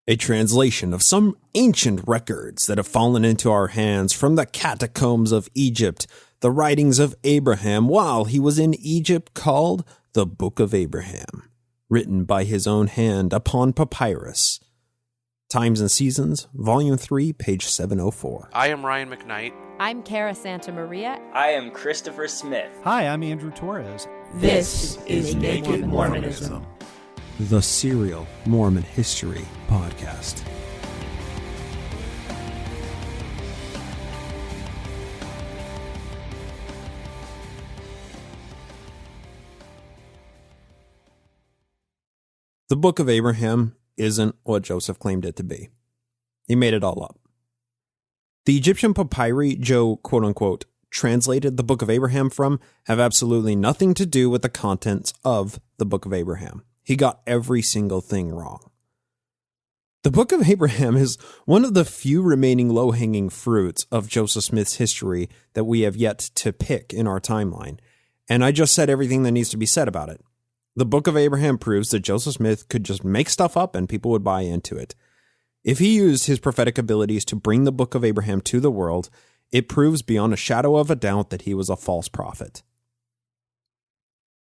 A translation of some ancient records that have fallen into our hands from the catacombs of Egypt, the writings of Abraham while he was in Egypt, called the Book of Abraham, written by his own hand upon papyrus. Times and Seasons, Volume 3, page 704. I am Ryan McKnight. I'm Cara Santa Maria. I am Christopher Smith. Hi, I'm Andrew Torres. This is Naked Mormonism, the Serial Mormon History Podcast. The Book of Abraham isn't what Joseph claimed it to be. He made it all up. The Egyptian papyri Joe, quote-unquote, translated the Book of Abraham from have absolutely nothing to do with the contents of the Book of Abraham. He got every single thing wrong. The Book of Abraham is one of the few remaining low-hanging fruits of Joseph Smith's history that we have yet to pick in our timeline, and I just said everything that needs to be said about it. The Book of Abraham proves that Joseph Smith could just make stuff up and people would buy into it. If he used his prophetic abilities to bring the Book of Abraham to the world, it proves beyond a shadow of a doubt that he was a false prophet.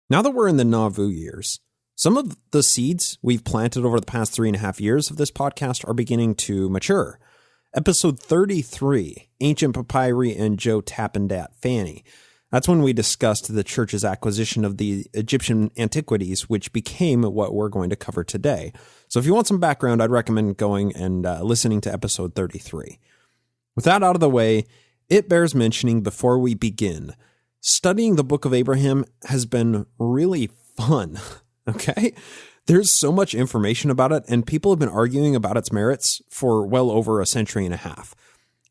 Now that we're in the Nauvoo years, some of the seeds we've planted over the past 3.5 years of this podcast are beginning to mature. Episode 33, Ancient Papyri and Joe Tappandat Fanny. That's when we discussed the church's acquisition of the Egyptian Antiquities, which became what we're going to cover today. So if you want some background, I'd recommend going and listening to episode 33. With that out of the way, it bears mentioning before we begin, studying the Book of Abraham has been really fun, okay? There's so much information about it, and people have been arguing about its merits for well over a century and a half.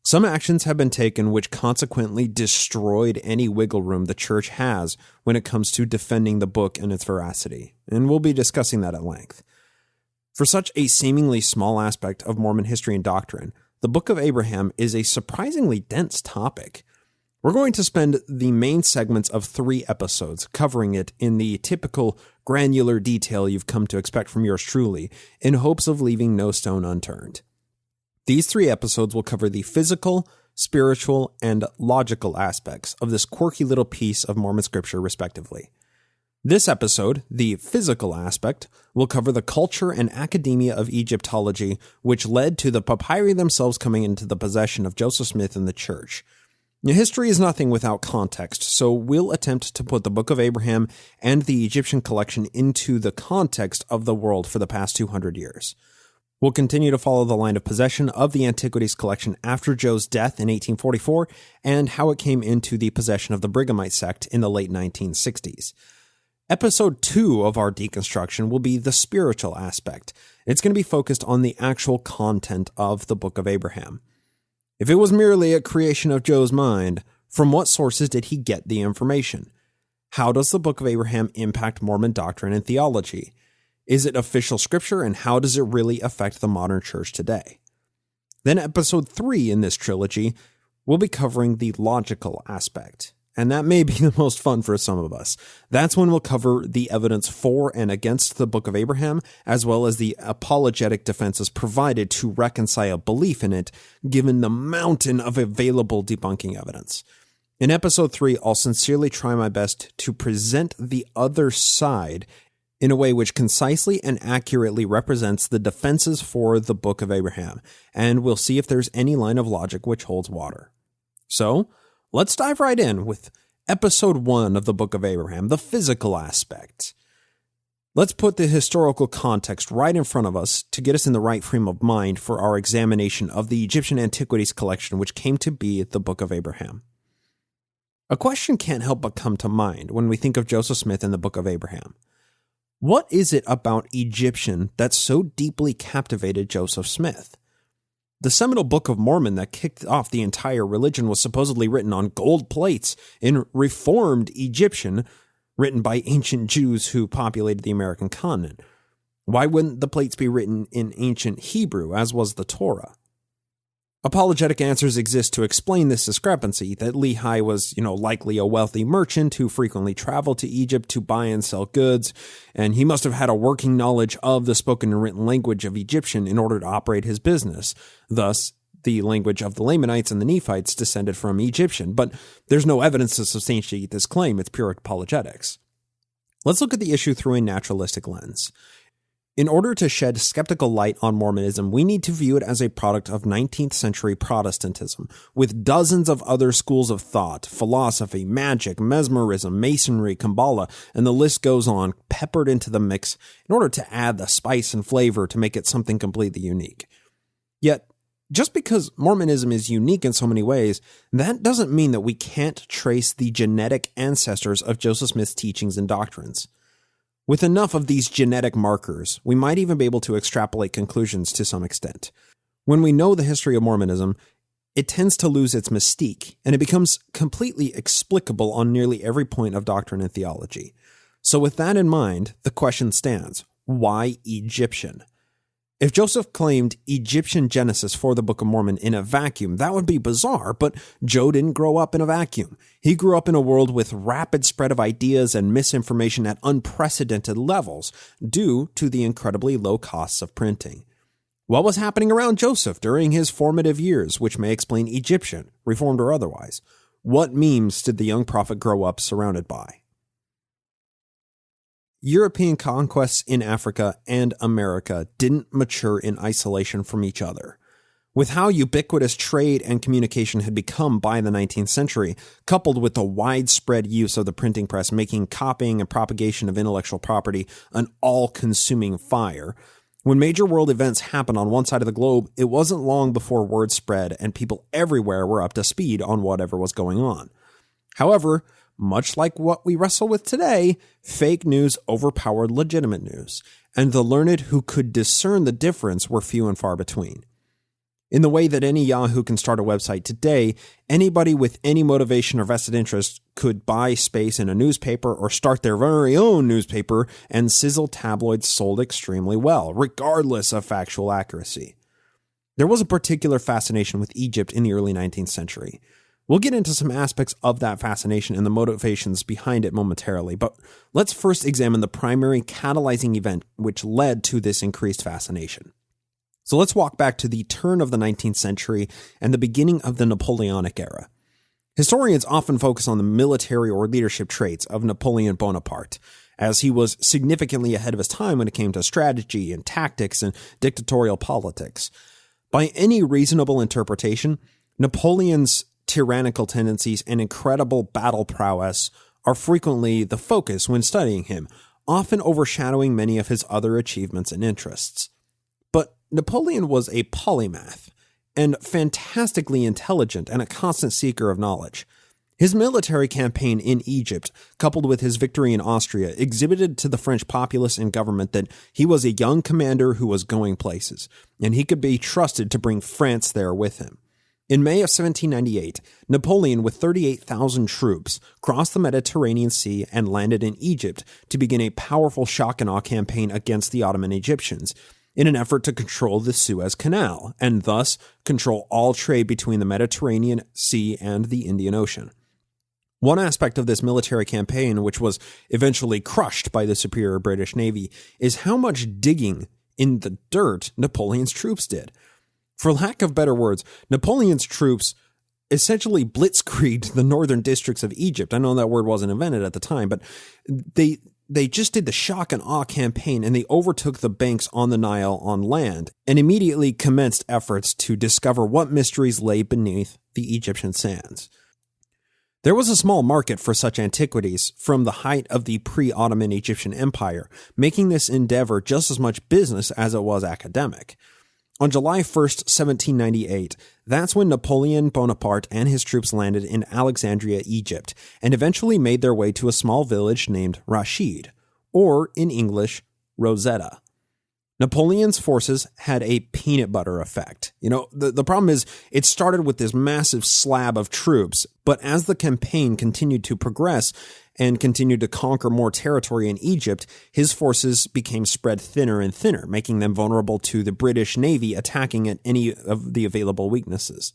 Some actions have been taken which consequently destroyed any wiggle room the church has when it comes to defending the book and its veracity, and we'll be discussing that at length. For such a seemingly small aspect of Mormon history and doctrine, the Book of Abraham is a surprisingly dense topic. We're going to spend the main segments of 3 episodes covering it in the typical granular detail you've come to expect from yours truly, in hopes of leaving no stone unturned. These 3 episodes will cover the physical, spiritual, and logical aspects of this quirky little piece of Mormon scripture, respectively. This episode, the physical aspect, will cover the culture and academia of Egyptology, which led to the papyri themselves coming into the possession of Joseph Smith and the church. Now, history is nothing without context, so we'll attempt to put the Book of Abraham and the Egyptian collection into the context of the world for the past 200 years. We'll continue to follow the line of possession of the Antiquities collection after Joe's death in 1844 and how it came into the possession of the Brighamite sect in the late 1960s. Episode 2 of our deconstruction will be the spiritual aspect. It's going to be focused on the actual content of the Book of Abraham. If it was merely a creation of Joe's mind, from what sources did he get the information? How does the Book of Abraham impact Mormon doctrine and theology? Is it official scripture, and how does it really affect the modern church today? Then episode 3 in this trilogy will be covering the logical aspect, and that may be the most fun for some of us. That's when we'll cover the evidence for and against the Book of Abraham, as well as the apologetic defenses provided to reconcile belief in it, given the mountain of available debunking evidence. In episode 3, I'll sincerely try my best to present the other side in a way which concisely and accurately represents the defenses for the Book of Abraham, and we'll see if there's any line of logic which holds water. So, let's dive right in with episode 1 of the Book of Abraham, the physical aspect. Let's put the historical context right in front of us to get us in the right frame of mind for our examination of the Egyptian Antiquities collection, which came to be the Book of Abraham. A question can't help but come to mind when we think of Joseph Smith and the Book of Abraham. What is it about Egyptian that so deeply captivated Joseph Smith? The seminal Book of Mormon that kicked off the entire religion was supposedly written on gold plates in reformed Egyptian, written by ancient Jews who populated the American continent. Why wouldn't the plates be written in ancient Hebrew, as was the Torah? Apologetic answers exist to explain this discrepancy, that Lehi was, likely a wealthy merchant who frequently traveled to Egypt to buy and sell goods, and he must have had a working knowledge of the spoken and written language of Egyptian in order to operate his business. Thus, the language of the Lamanites and the Nephites descended from Egyptian, but there's no evidence to substantiate this claim. It's pure apologetics. Let's look at the issue through a naturalistic lens. In order to shed skeptical light on Mormonism, we need to view it as a product of 19th century Protestantism, with dozens of other schools of thought, philosophy, magic, mesmerism, masonry, Kabbalah, and the list goes on, peppered into the mix in order to add the spice and flavor to make it something completely unique. Yet, just because Mormonism is unique in so many ways, that doesn't mean that we can't trace the genetic ancestors of Joseph Smith's teachings and doctrines. With enough of these genetic markers, we might even be able to extrapolate conclusions to some extent. When we know the history of Mormonism, it tends to lose its mystique, and it becomes completely explicable on nearly every point of doctrine and theology. So with that in mind, the question stands, why Egyptian? If Joseph claimed Egyptian Genesis for the Book of Mormon in a vacuum, that would be bizarre, but Joe didn't grow up in a vacuum. He grew up in a world with rapid spread of ideas and misinformation at unprecedented levels, due to the incredibly low costs of printing. What was happening around Joseph during his formative years, which may explain Egyptian, Reformed or otherwise? What memes did the young prophet grow up surrounded by? European conquests in Africa and America didn't mature in isolation from each other. With how ubiquitous trade and communication had become by the 19th century, coupled with the widespread use of the printing press making copying and propagation of intellectual property an all-consuming fire, when major world events happened on one side of the globe, it wasn't long before word spread and people everywhere were up to speed on whatever was going on. However, much like what we wrestle with today, fake news overpowered legitimate news, and the learned who could discern the difference were few and far between. In the way that any Yahoo can start a website today, anybody with any motivation or vested interest could buy space in a newspaper or start their very own newspaper, and sizzle tabloids sold extremely well, regardless of factual accuracy. There was a particular fascination with Egypt in the early 19th century. We'll get into some aspects of that fascination and the motivations behind it momentarily, but let's first examine the primary catalyzing event which led to this increased fascination. So let's walk back to the turn of the 19th century and the beginning of the Napoleonic era. Historians often focus on the military or leadership traits of Napoleon Bonaparte, as he was significantly ahead of his time when it came to strategy and tactics and dictatorial politics. By any reasonable interpretation, Napoleon's tyrannical tendencies and incredible battle prowess are frequently the focus when studying him, often overshadowing many of his other achievements and interests. But Napoleon was a polymath, and fantastically intelligent and a constant seeker of knowledge. His military campaign in Egypt, coupled with his victory in Austria, exhibited to the French populace and government that he was a young commander who was going places, and he could be trusted to bring France there with him. In May of 1798, Napoleon, with 38,000 troops, crossed the Mediterranean Sea and landed in Egypt to begin a powerful shock and awe campaign against the Ottoman Egyptians, in an effort to control the Suez Canal, and thus control all trade between the Mediterranean Sea and the Indian Ocean. One aspect of this military campaign, which was eventually crushed by the superior British Navy, is how much digging in the dirt Napoleon's troops did. For lack of better words, Napoleon's troops essentially blitzkrieged the northern districts of Egypt. I know that word wasn't invented at the time, but they just did the shock and awe campaign, and they overtook the banks on the Nile on land and immediately commenced efforts to discover what mysteries lay beneath the Egyptian sands. There was a small market for such antiquities from the height of the pre-Ottoman Egyptian Empire, making this endeavor just as much business as it was academic. On July 1st, 1798, that's when Napoleon Bonaparte and his troops landed in Alexandria, Egypt, and eventually made their way to a small village named Rashid, or in English, Rosetta. Napoleon's forces had a peanut butter effect. The problem is it started with this massive slab of troops, but as the campaign continued to progress and continued to conquer more territory in Egypt, his forces became spread thinner and thinner, making them vulnerable to the British Navy attacking at any of the available weaknesses.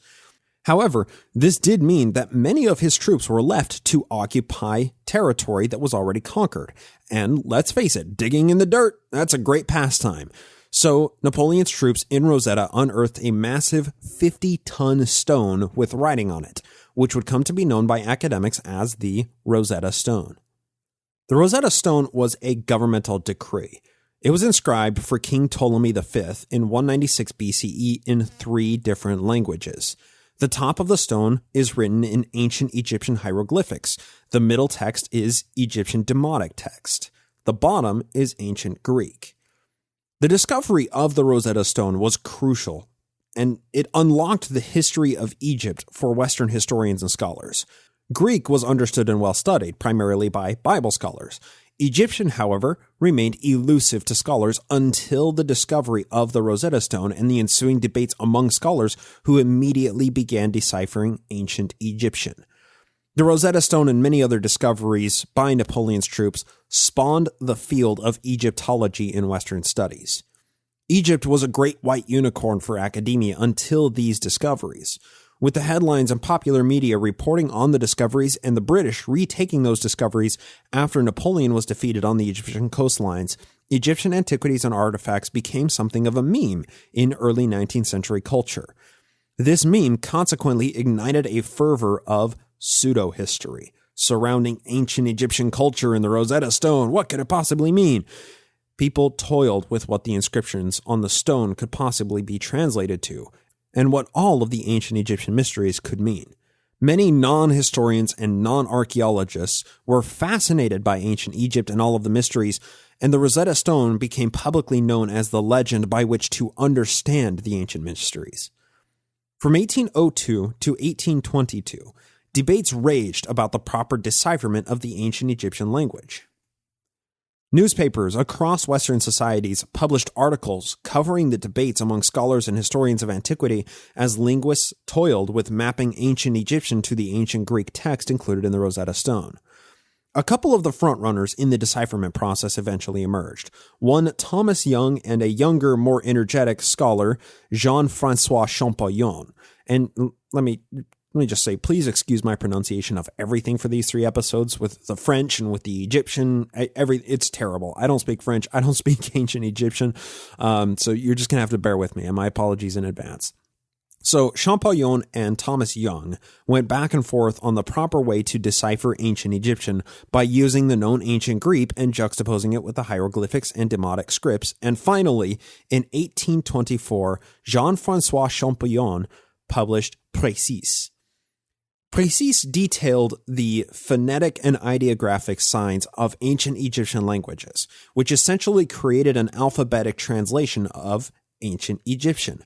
However, this did mean that many of his troops were left to occupy territory that was already conquered. And let's face it, digging in the dirt, that's a great pastime. So Napoleon's troops in Rosetta unearthed a massive 50-ton stone with writing on it, which would come to be known by academics as the Rosetta Stone. The Rosetta Stone was a governmental decree. It was inscribed for King Ptolemy V in 196 BCE in 3 different languages. The top of the stone is written in ancient Egyptian hieroglyphics. The middle text is Egyptian Demotic text. The bottom is ancient Greek. The discovery of the Rosetta Stone was crucial, and it unlocked the history of Egypt for Western historians and scholars. Greek was understood and well studied, primarily by Bible scholars. Egyptian, however, remained elusive to scholars until the discovery of the Rosetta Stone and the ensuing debates among scholars who immediately began deciphering ancient Egyptian. The Rosetta Stone and many other discoveries by Napoleon's troops spawned the field of Egyptology in Western studies. Egypt was a great white unicorn for academia until these discoveries. With the headlines and popular media reporting on the discoveries and the British retaking those discoveries after Napoleon was defeated on the Egyptian coastlines, Egyptian antiquities and artifacts became something of a meme in early 19th century culture. This meme consequently ignited a fervor of pseudo-history surrounding ancient Egyptian culture and the Rosetta Stone. What could it possibly mean? People toiled with what the inscriptions on the stone could possibly be translated to, and what all of the ancient Egyptian mysteries could mean. Many non-historians and non-archaeologists were fascinated by ancient Egypt and all of the mysteries, and the Rosetta Stone became publicly known as the legend by which to understand the ancient mysteries. From 1802 to 1822, debates raged about the proper decipherment of the ancient Egyptian language. Newspapers across Western societies published articles covering the debates among scholars and historians of antiquity as linguists toiled with mapping ancient Egyptian to the ancient Greek text included in the Rosetta Stone. A couple of the frontrunners in the decipherment process eventually emerged. One, Thomas Young, and a younger, more energetic scholar, Jean-François Champollion. And let me just say, please excuse my pronunciation of everything for these 3 episodes with the French and with the Egyptian. It's terrible. I don't speak French. I don't speak ancient Egyptian. So you're just going to have to bear with me, and my apologies in advance. So Champollion and Thomas Young went back and forth on the proper way to decipher ancient Egyptian by using the known ancient Greek and juxtaposing it with the hieroglyphics and demotic scripts. And finally, in 1824, Jean-François Champollion published Précis. Précis detailed the phonetic and ideographic signs of ancient Egyptian languages, which essentially created an alphabetic translation of ancient Egyptian.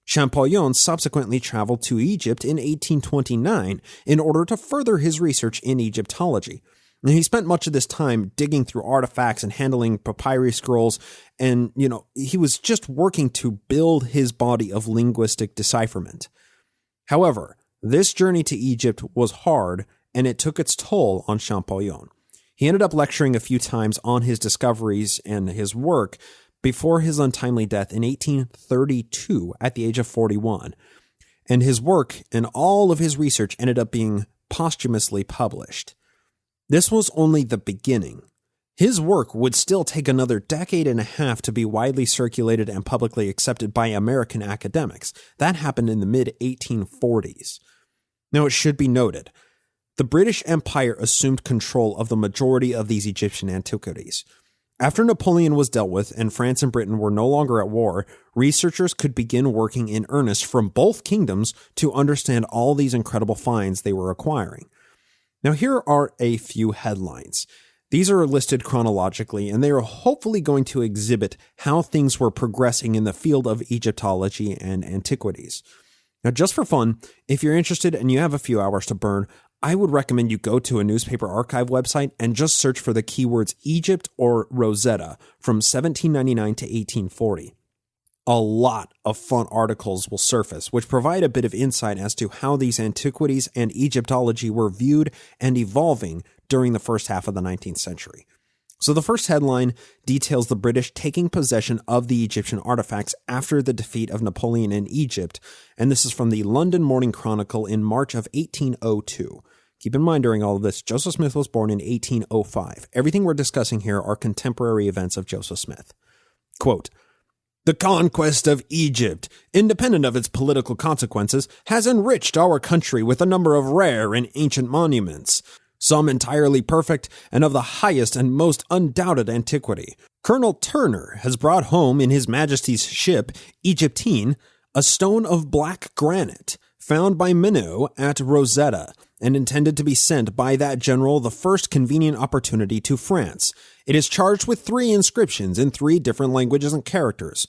Champollion subsequently traveled to Egypt in 1829 in order to further his research in Egyptology. And he spent much of this time digging through artifacts and handling papyri scrolls, and, he was just working to build his body of linguistic decipherment. However, this journey to Egypt was hard, and it took its toll on Champollion. He ended up lecturing a few times on his discoveries and his work before his untimely death in 1832 at the age of 41. And his work and all of his research ended up being posthumously published. This was only the beginning. His work would still take another decade and a half to be widely circulated and publicly accepted by American academics. That happened in the mid-1840s. Now, it should be noted, the British Empire assumed control of the majority of these Egyptian antiquities. After Napoleon was dealt with and France and Britain were no longer at war, researchers could begin working in earnest from both kingdoms to understand all these incredible finds they were acquiring. Now, here are a few headlines. These are listed chronologically, and they are hopefully going to exhibit how things were progressing in the field of Egyptology and antiquities. Now, just for fun, if you're interested and you have a few hours to burn, I would recommend you go to a newspaper archive website and just search for the keywords Egypt or Rosetta from 1799 to 1840. A lot of fun articles will surface, which provide a bit of insight as to how these antiquities and Egyptology were viewed and evolving during the first half of the 19th century. So the first headline details the British taking possession of the Egyptian artifacts after the defeat of Napoleon in Egypt, and this is from the London Morning Chronicle in March of 1802. Keep in mind, during all of this, Joseph Smith was born in 1805. Everything we're discussing here are contemporary events of Joseph Smith. Quote, "The conquest of Egypt, independent of its political consequences, has enriched our country with a number of rare and ancient monuments, some entirely perfect and of the highest and most undoubted antiquity. Colonel Turner has brought home in His Majesty's ship, Egyptine, a stone of black granite, found by Minot at Rosetta, and intended to be sent by that general the first convenient opportunity to France. It is charged with 3 inscriptions in 3 different languages and characters,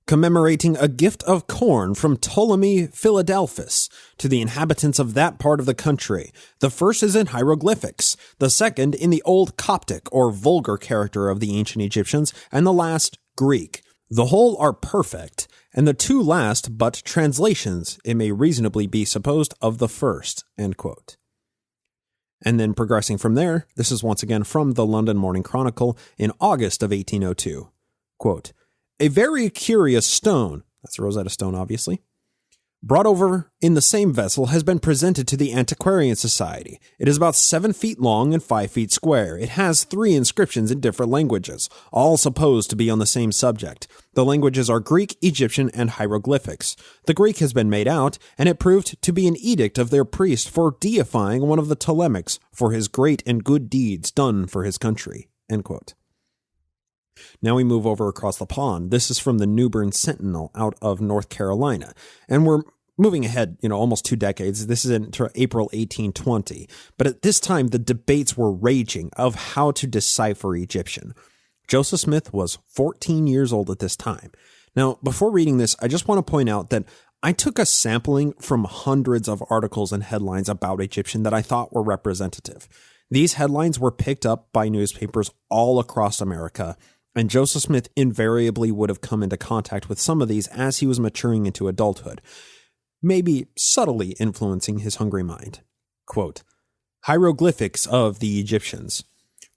commemorating a gift of corn from Ptolemy Philadelphus to the inhabitants of that part of the country. The first is in hieroglyphics, the second in the old Coptic or vulgar character of the ancient Egyptians, and the last Greek. The whole are perfect, and the 2 last but translations, it may reasonably be supposed, of the first." End quote. And then progressing from there, this is once again from the London Morning Chronicle in August of 1802. Quote, "A very curious stone," that's a Rosetta Stone obviously, "brought over in the same vessel has been presented to the Antiquarian Society. It is about 7 feet long and 5 feet square. It has 3 inscriptions in different languages, all supposed to be on the same subject. The languages are Greek, Egyptian, and hieroglyphics. The Greek has been made out, and it proved to be an edict of their priest for deifying one of the Ptolemaics for his great and good deeds done for his country." End quote. Now we move over across the pond. This is from the New Bern Sentinel out of North Carolina, and we're moving ahead, almost 2 decades. This is in April 1820. But at this time, the debates were raging of how to decipher Egyptian. Joseph Smith was 14 years old at this time. Now, before reading this, I just want to point out that I took a sampling from hundreds of articles and headlines about Egyptian that I thought were representative. These headlines were picked up by newspapers all across America, and Joseph Smith invariably would have come into contact with some of these as he was maturing into adulthood, maybe subtly influencing his hungry mind. Quote, "Hieroglyphics of the Egyptians.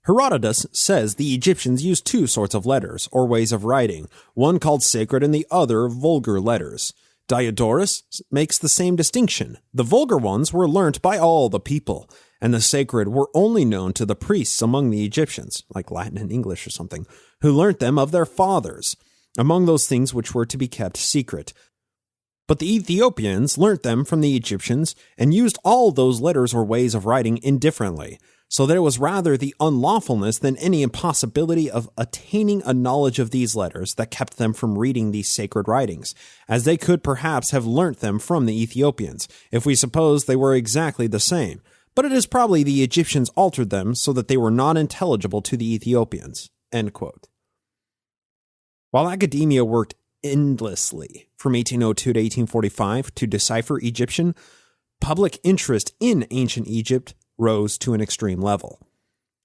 Herodotus says the Egyptians used 2 sorts of letters, or ways of writing, one called sacred and the other vulgar letters. Diodorus makes the same distinction. The vulgar ones were learnt by all the people, and the sacred were only known to the priests among the Egyptians, like Latin and English or something, who learnt them of their fathers, among those things which were to be kept secret. But the Ethiopians learnt them from the Egyptians, and used all those letters or ways of writing indifferently, so that it was rather the unlawfulness than any impossibility of attaining a knowledge of these letters that kept them from reading these sacred writings, as they could perhaps have learnt them from the Ethiopians, if we suppose they were exactly the same. But it is probably the Egyptians altered them so that they were not intelligible to the Ethiopians." End quote. While academia worked endlessly from 1802 to 1845 to decipher Egyptian, public interest in ancient Egypt rose to an extreme level.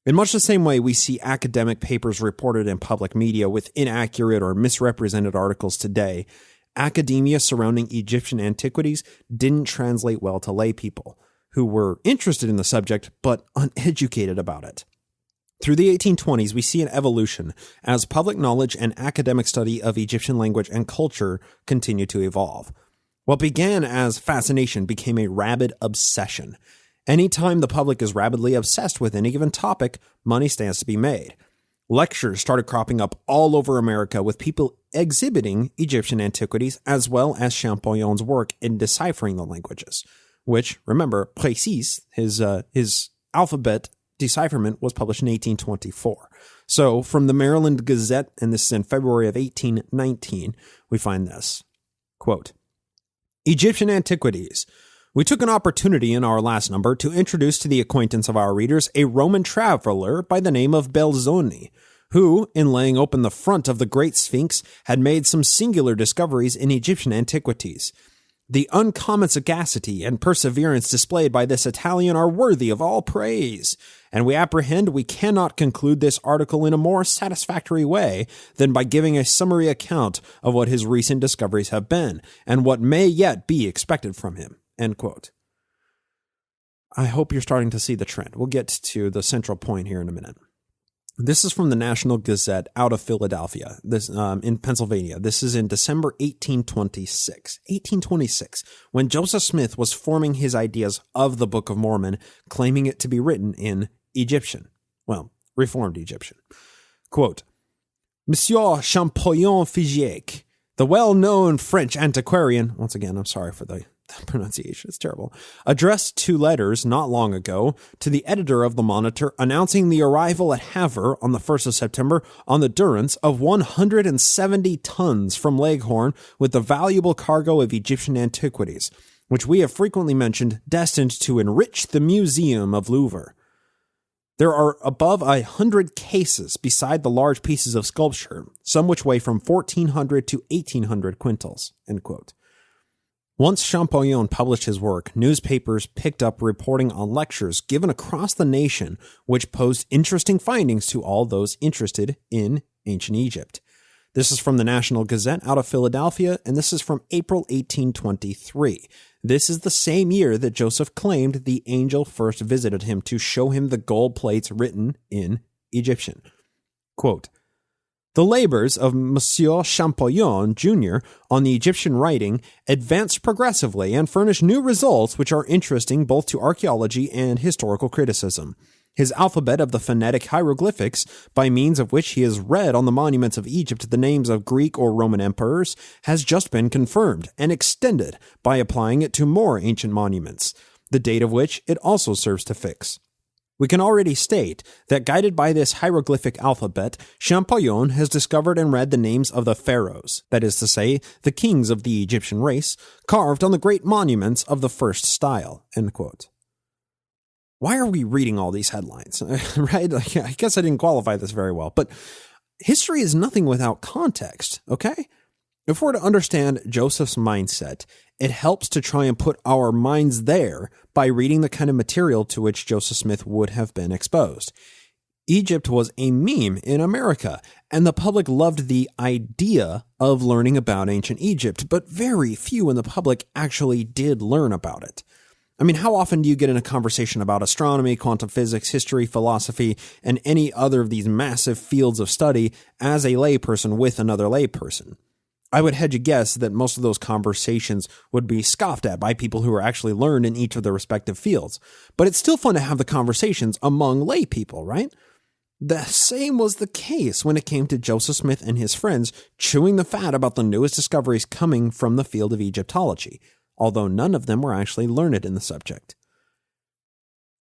In much the same way we see academic papers reported in public media with inaccurate or misrepresented articles today, academia surrounding Egyptian antiquities didn't translate well to lay people who were interested in the subject but uneducated about it. Through the 1820s, we see an evolution as public knowledge and academic study of Egyptian language and culture continue to evolve. What began as fascination became a rabid obsession. Anytime the public is rabidly obsessed with any given topic, money stands to be made. Lectures started cropping up all over America with people exhibiting Egyptian antiquities as well as Champollion's work in deciphering the languages, which, remember, Précis, his alphabet decipherment was published in 1824. So from the Maryland Gazette, and this is in February of 1819, we find this, quote, "Egyptian Antiquities. We took an opportunity in our last number to introduce to the acquaintance of our readers a Roman traveler by the name of Belzoni, who, in laying open the front of the Great Sphinx, had made some singular discoveries in Egyptian antiquities. The uncommon sagacity and perseverance displayed by this Italian are worthy of all praise, and we apprehend we cannot conclude this article in a more satisfactory way than by giving a summary account of what his recent discoveries have been, and what may yet be expected from him." End quote. I hope you're starting to see the trend. We'll get to the central point here in a minute. This is from the National Gazette out of Philadelphia, this in Pennsylvania. This is in December 1826. 1826, when Joseph Smith was forming his ideas of the Book of Mormon, claiming it to be written in Egyptian. Well, Reformed Egyptian. Quote, "Monsieur Champollion Figeac, the well-known French antiquarian," once again, I'm sorry for the pronunciation, it's terrible, "addressed 2 letters not long ago to the editor of the Monitor announcing the arrival at Havre on the 1st of September on the Durance of 170 tons from Leghorn with the valuable cargo of Egyptian antiquities, which we have frequently mentioned, destined to enrich the Museum of Louvre. There are above 100 cases beside the large pieces of sculpture, some which weigh from 1,400 to 1,800 quintals." End quote. Once Champollion published his work, newspapers picked up reporting on lectures given across the nation, which posed interesting findings to all those interested in ancient Egypt. This is from the National Gazette out of Philadelphia, and this is from April 1823. This is the same year that Joseph claimed the angel first visited him to show him the gold plates written in Egyptian. Quote, "The labors of Monsieur Champollion, Jr., on the Egyptian writing advanced progressively and furnish new results which are interesting both to archaeology and historical criticism. His alphabet of the phonetic hieroglyphics, by means of which he has read on the monuments of Egypt the names of Greek or Roman emperors, has just been confirmed and extended by applying it to more ancient monuments, the date of which it also serves to fix. We can already state that, guided by this hieroglyphic alphabet, Champollion has discovered and read the names of the pharaohs, that is to say, the kings of the Egyptian race, carved on the great monuments of the first style." End quote. Why are we reading all these headlines? Right? I guess I didn't qualify this very well, but history is nothing without context, okay? If we're to understand Joseph's mindset, it helps to try and put our minds there by reading the kind of material to which Joseph Smith would have been exposed. Egypt was a meme in America, and the public loved the idea of learning about ancient Egypt, but very few in the public actually did learn about it. I mean, how often do you get in a conversation about astronomy, quantum physics, history, philosophy, and any other of these massive fields of study as a layperson with another layperson? I would hedge a guess that most of those conversations would be scoffed at by people who are actually learned in each of their respective fields. But it's still fun to have the conversations among lay people, right? The same was the case when it came to Joseph Smith and his friends chewing the fat about the newest discoveries coming from the field of Egyptology, although none of them were actually learned in the subject.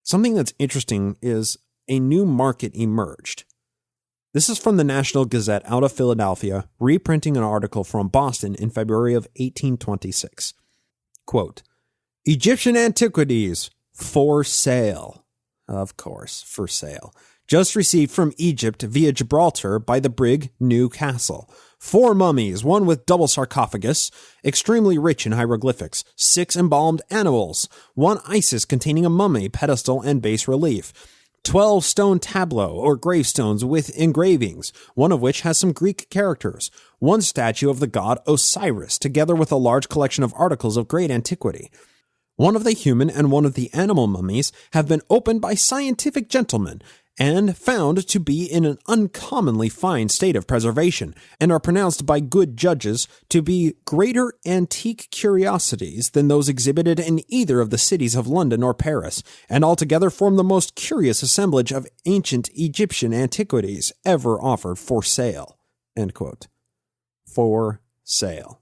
Something that's interesting is a new market emerged. This is from the National Gazette out of Philadelphia, reprinting an article from Boston in February of 1826. Quote, "Egyptian Antiquities, for sale." Of course, for sale. "Just received from Egypt via Gibraltar by the brig Newcastle. 4 mummies, 1 with double sarcophagus, extremely rich in hieroglyphics, 6 embalmed animals, 1 Isis containing a mummy, pedestal, and bas relief, 12 stone tableaux or gravestones with engravings, one of which has some Greek characters, 1 statue of the god Osiris, together with a large collection of articles of great antiquity. One of the human and one of the animal mummies have been opened by scientific gentlemen, and found to be in an uncommonly fine state of preservation, and are pronounced by good judges to be greater antique curiosities than those exhibited in either of the cities of London or Paris, and altogether form the most curious assemblage of ancient Egyptian antiquities ever offered for sale." End quote. For sale.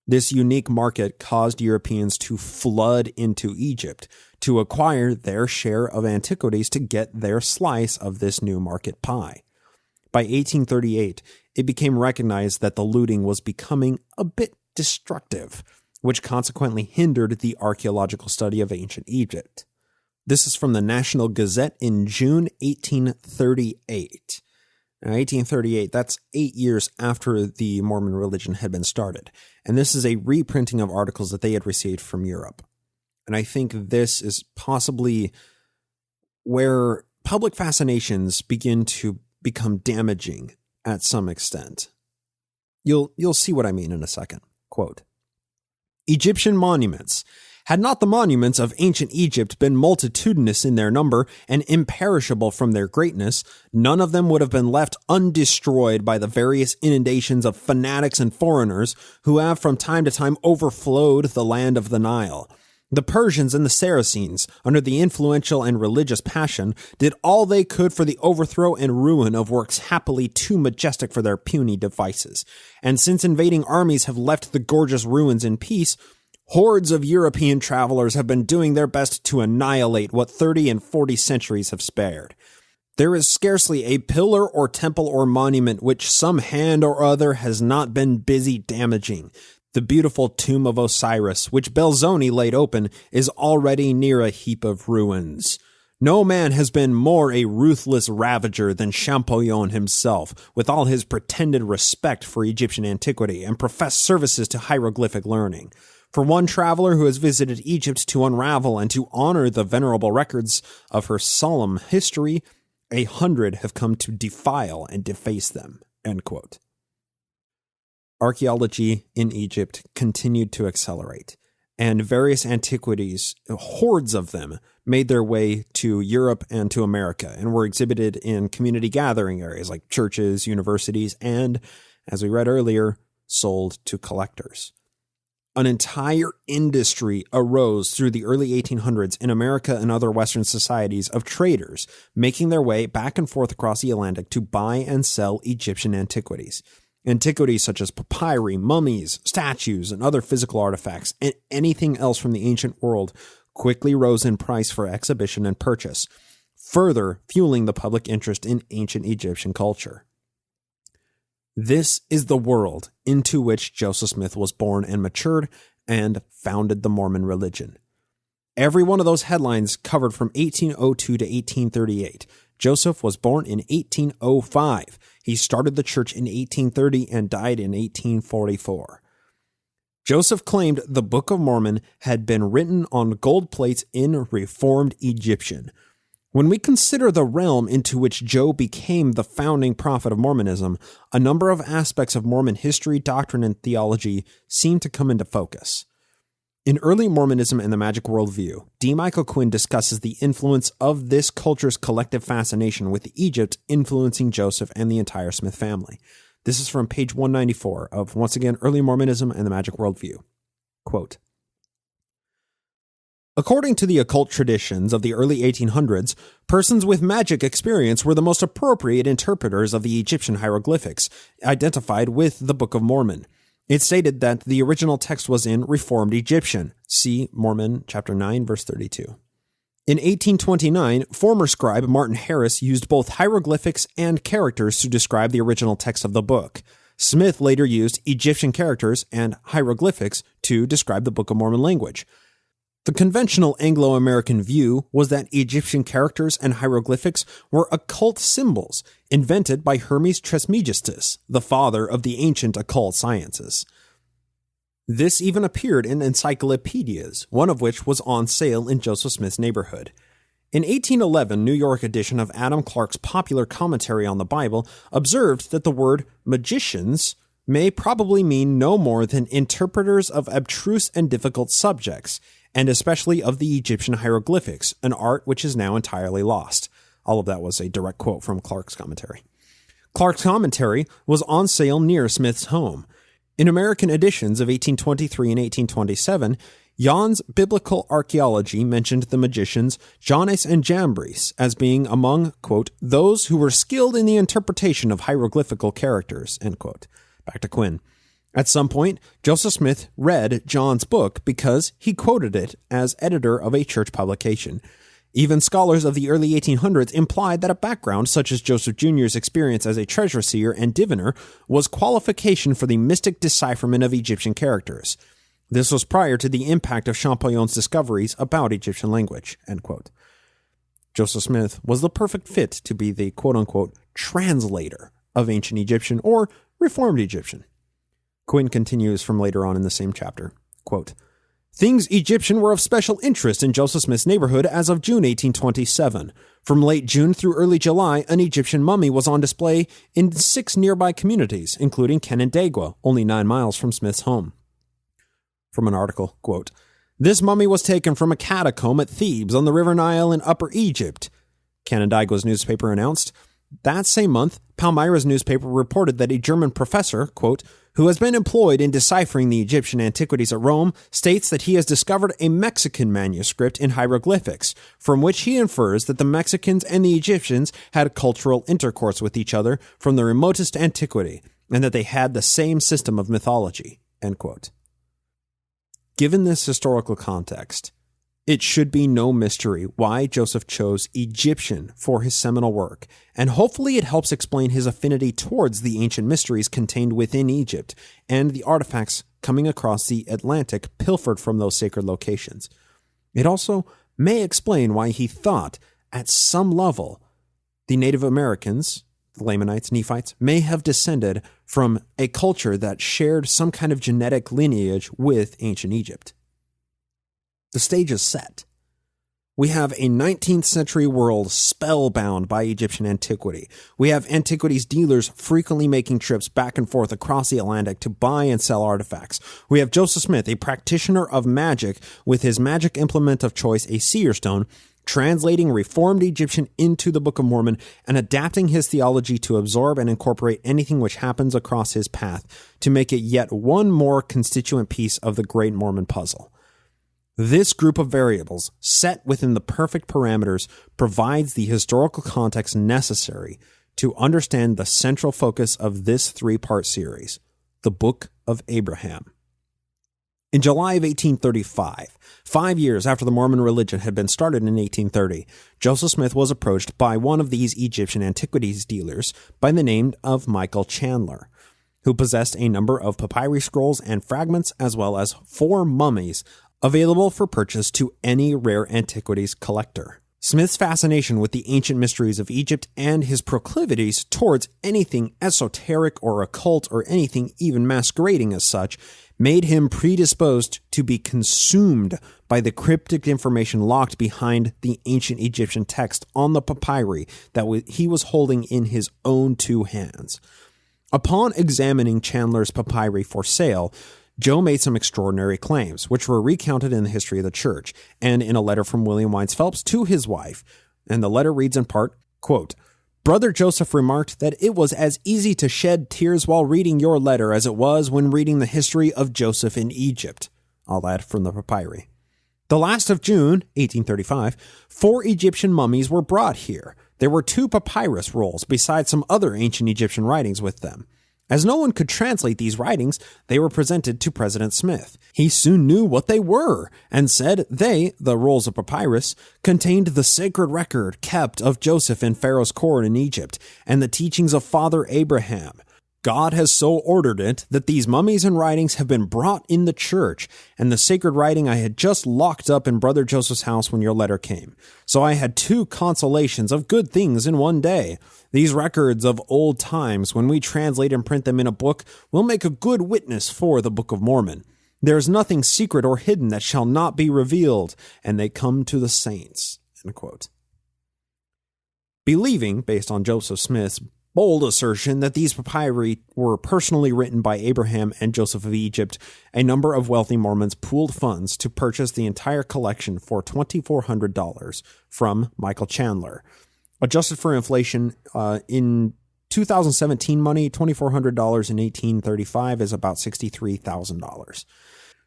This unique market caused Europeans to flood into Egypt to acquire their share of antiquities to get their slice of this new market pie. By 1838, it became recognized that the looting was becoming a bit destructive, which consequently hindered the archaeological study of ancient Egypt. This is from the National Gazette in June 1838. Now, 1838, that's 8 years after the Mormon religion had been started. And this is a reprinting of articles that they had received from Europe. And I think this is possibly where public fascinations begin to become damaging at some extent. You'll see what I mean in a second. Quote, Egyptian monuments. Had not the monuments of ancient Egypt been multitudinous in their number and imperishable from their greatness, none of them would have been left undestroyed by the various inundations of fanatics and foreigners who have from time to time overflowed the land of the Nile. The Persians and the Saracens, under the influential and religious passion, did all they could for the overthrow and ruin of works happily too majestic for their puny devices. And since invading armies have left the gorgeous ruins in peace, hordes of European travelers have been doing their best to annihilate what 30 and 40 centuries have spared. There is scarcely a pillar or temple or monument which some hand or other has not been busy damaging. The beautiful tomb of Osiris, which Belzoni laid open, is already near a heap of ruins. No man has been more a ruthless ravager than Champollion himself, with all his pretended respect for Egyptian antiquity and professed services to hieroglyphic learning. For one traveler who has visited Egypt to unravel and to honor the venerable records of her solemn history, 100 have come to defile and deface them. End quote. Archaeology in Egypt continued to accelerate, and various antiquities, hordes of them, made their way to Europe and to America, and were exhibited in community gathering areas like churches, universities, and, as we read earlier, sold to collectors. An entire industry arose through the early 1800s in America and other Western societies of traders making their way back and forth across the Atlantic to buy and sell Egyptian antiquities. Antiquities such as papyri, mummies, statues, and other physical artifacts, and anything else from the ancient world quickly rose in price for exhibition and purchase, further fueling the public interest in ancient Egyptian culture. This is the world into which Joseph Smith was born and matured and founded the Mormon religion. Every one of those headlines covered from 1802 to 1838. Joseph was born in 1805. He started the church in 1830 and died in 1844. Joseph claimed the Book of Mormon had been written on gold plates in Reformed Egyptian. When we consider the realm into which Joe became the founding prophet of Mormonism, a number of aspects of Mormon history, doctrine, and theology seem to come into focus. In Early Mormonism and the Magic Worldview, D. Michael Quinn discusses the influence of this culture's collective fascination with Egypt influencing Joseph and the entire Smith family. This is from page 194 of, once again, Early Mormonism and the Magic Worldview. Quote, according to the occult traditions of the early 1800s, persons with magic experience were the most appropriate interpreters of the Egyptian hieroglyphics, identified with the Book of Mormon. It stated that the original text was in Reformed Egyptian. See Mormon chapter 9, verse 32. In 1829, former scribe Martin Harris used both hieroglyphics and characters to describe the original text of the book. Smith later used Egyptian characters and hieroglyphics to describe the Book of Mormon language. The conventional Anglo-American view was that Egyptian characters and hieroglyphics were occult symbols invented by Hermes Trismegistus, the father of the ancient occult sciences. This even appeared in encyclopedias, one of which was on sale in Joseph Smith's neighborhood. In 1811, New York edition of Adam Clarke's popular commentary on the Bible observed that the word magicians may probably mean no more than interpreters of abstruse and difficult subjects, and especially of the Egyptian hieroglyphics, an art which is now entirely lost. All of that was a direct quote from Clarke's commentary. Clarke's commentary was on sale near Smith's home. In American editions of 1823 and 1827, Jan's Biblical Archaeology mentioned the magicians Jannes and Jambres as being among, quote, those who were skilled in the interpretation of hieroglyphical characters, end quote. Back to Quinn. At some point, Joseph Smith read John's book because he quoted it as editor of a church publication. Even scholars of the early 1800s implied that a background such as Joseph Jr.'s experience as a treasure seer and diviner was qualification for the mystic decipherment of Egyptian characters. This was prior to the impact of Champollion's discoveries about Egyptian language, end quote. Joseph Smith was the perfect fit to be the quote-unquote translator of ancient Egyptian or Reformed Egyptian. Quinn continues from later on in the same chapter, quote, "Things Egyptian were of special interest in Joseph Smith's neighborhood as of June 1827. From late June through early July, an Egyptian mummy was on display in 6 nearby communities, including Canandaigua, only 9 miles from Smith's home." From an article, quote, "This mummy was taken from a catacomb at Thebes on the River Nile in Upper Egypt," Canandaigua's newspaper announced. That same month, Palmyra's newspaper reported that a German professor, quote, "who has been employed in deciphering the Egyptian antiquities at Rome, states that he has discovered a Mexican manuscript in hieroglyphics, from which he infers that the Mexicans and the Egyptians had cultural intercourse with each other from the remotest antiquity, and that they had the same system of mythology," end quote. Given this historical context, it should be no mystery why Joseph chose Egyptian for his seminal work, and hopefully it helps explain his affinity towards the ancient mysteries contained within Egypt and the artifacts coming across the Atlantic pilfered from those sacred locations. It also may explain why he thought, at some level, the Native Americans, the Lamanites, Nephites, may have descended from a culture that shared some kind of genetic lineage with ancient Egypt. The stage is set. We have a 19th century world spellbound by Egyptian antiquity. We have antiquities dealers frequently making trips back and forth across the Atlantic to buy and sell artifacts. We have Joseph Smith, a practitioner of magic, with his magic implement of choice, a seer stone, translating Reformed Egyptian into the Book of Mormon and adapting his theology to absorb and incorporate anything which happens across his path to make it yet one more constituent piece of the great Mormon puzzle. This group of variables, set within the perfect parameters, provides the historical context necessary to understand the central focus of this 3-part series, the Book of Abraham. In July of 1835, 5 years after the Mormon religion had been started in 1830, Joseph Smith was approached by one of these Egyptian antiquities dealers by the name of Michael Chandler, who possessed a number of papyri scrolls and fragments as well as 4 mummies available for purchase to any rare antiquities collector. Smith's fascination with the ancient mysteries of Egypt and his proclivities towards anything esoteric or occult or anything even masquerading as such made him predisposed to be consumed by the cryptic information locked behind the ancient Egyptian text on the papyri that he was holding in his own 2 hands. Upon examining Chandler's papyri for sale, Joe made some extraordinary claims, which were recounted in the history of the church and in a letter from William Wines Phelps to his wife. And the letter reads in part, quote, "Brother Joseph remarked that it was as easy to shed tears while reading your letter as it was when reading the history of Joseph in Egypt." All that from the papyri. The last of June, 1835, 4 Egyptian mummies were brought here. There were 2 papyrus rolls besides some other ancient Egyptian writings with them. As no one could translate these writings, they were presented to President Smith. He soon knew what they were and said they, the rolls of papyrus, contained the sacred record kept of Joseph in Pharaoh's court in Egypt and the teachings of Father Abraham. God has so ordered it that these mummies and writings have been brought in the church, and the sacred writing I had just locked up in Brother Joseph's house when your letter came. So I had 2 consolations of good things in one day. These records of old times, when we translate and print them in a book, will make a good witness for the Book of Mormon. There is nothing secret or hidden that shall not be revealed, and they come to the saints." End quote. Believing, based on Joseph Smith's bold assertion that these papyri were personally written by Abraham and Joseph of Egypt, a number of wealthy Mormons pooled funds to purchase the entire collection for $2,400 from Michael Chandler. Adjusted for inflation, in 2017 money, $2,400 in 1835 is about $63,000.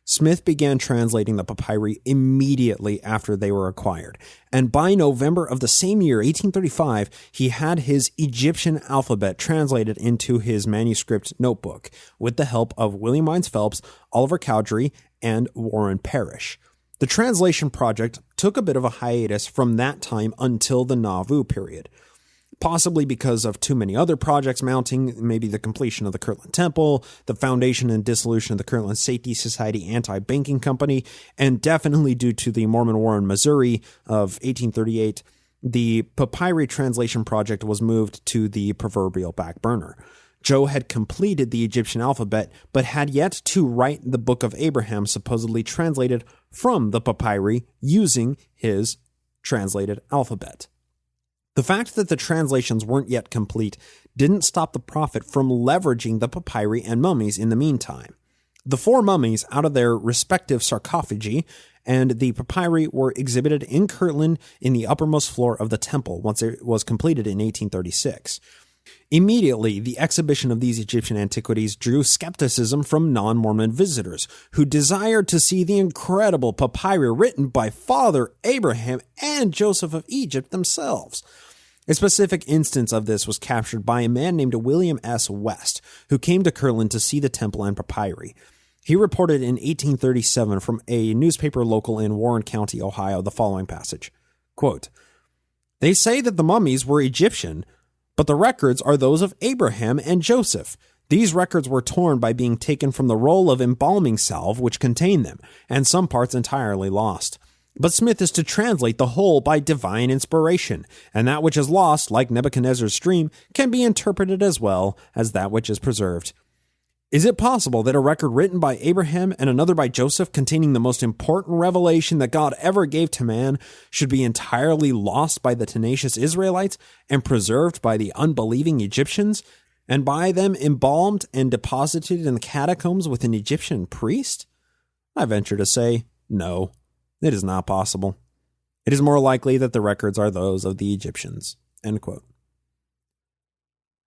Smith began translating the papyri immediately after they were acquired, and by November of the same year, 1835, he had his Egyptian alphabet translated into his manuscript notebook with the help of William Wines Phelps, Oliver Cowdery, and Warren Parrish. The translation project took a bit of a hiatus from that time until the Nauvoo period, possibly because of too many other projects mounting, maybe the completion of the Kirtland Temple, the foundation and dissolution of the Kirtland Safety Society Anti-Banking Company, and definitely due to the Mormon War in Missouri of 1838, the papyri translation project was moved to the proverbial back burner. Joe had completed the Egyptian alphabet, but had yet to write the Book of Abraham, supposedly translated from the papyri using his translated alphabet. The fact that the translations weren't yet complete didn't stop the prophet from leveraging the papyri and mummies in the meantime. The 4 mummies out of their respective sarcophagi and the papyri were exhibited in Kirtland in the uppermost floor of the temple once it was completed in 1836. Immediately, the exhibition of these Egyptian antiquities drew skepticism from non-Mormon visitors who desired to see the incredible papyri written by Father Abraham and Joseph of Egypt themselves. A specific instance of this was captured by a man named William S. West, who came to Kirtland to see the temple and papyri. He reported in 1837 from a newspaper local in Warren County, Ohio, the following passage. Quote, "They say that the mummies were Egyptian, but the records are those of Abraham and Joseph. These records were torn by being taken from the roll of embalming salve which contained them, and some parts entirely lost. But Smith is to translate the whole by divine inspiration, and that which is lost, like Nebuchadnezzar's dream, can be interpreted as well as that which is preserved. Is it possible that a record written by Abraham and another by Joseph containing the most important revelation that God ever gave to man should be entirely lost by the tenacious Israelites and preserved by the unbelieving Egyptians, and by them embalmed and deposited in the catacombs with an Egyptian priest? I venture to say, no, it is not possible. It is more likely that the records are those of the Egyptians." End quote.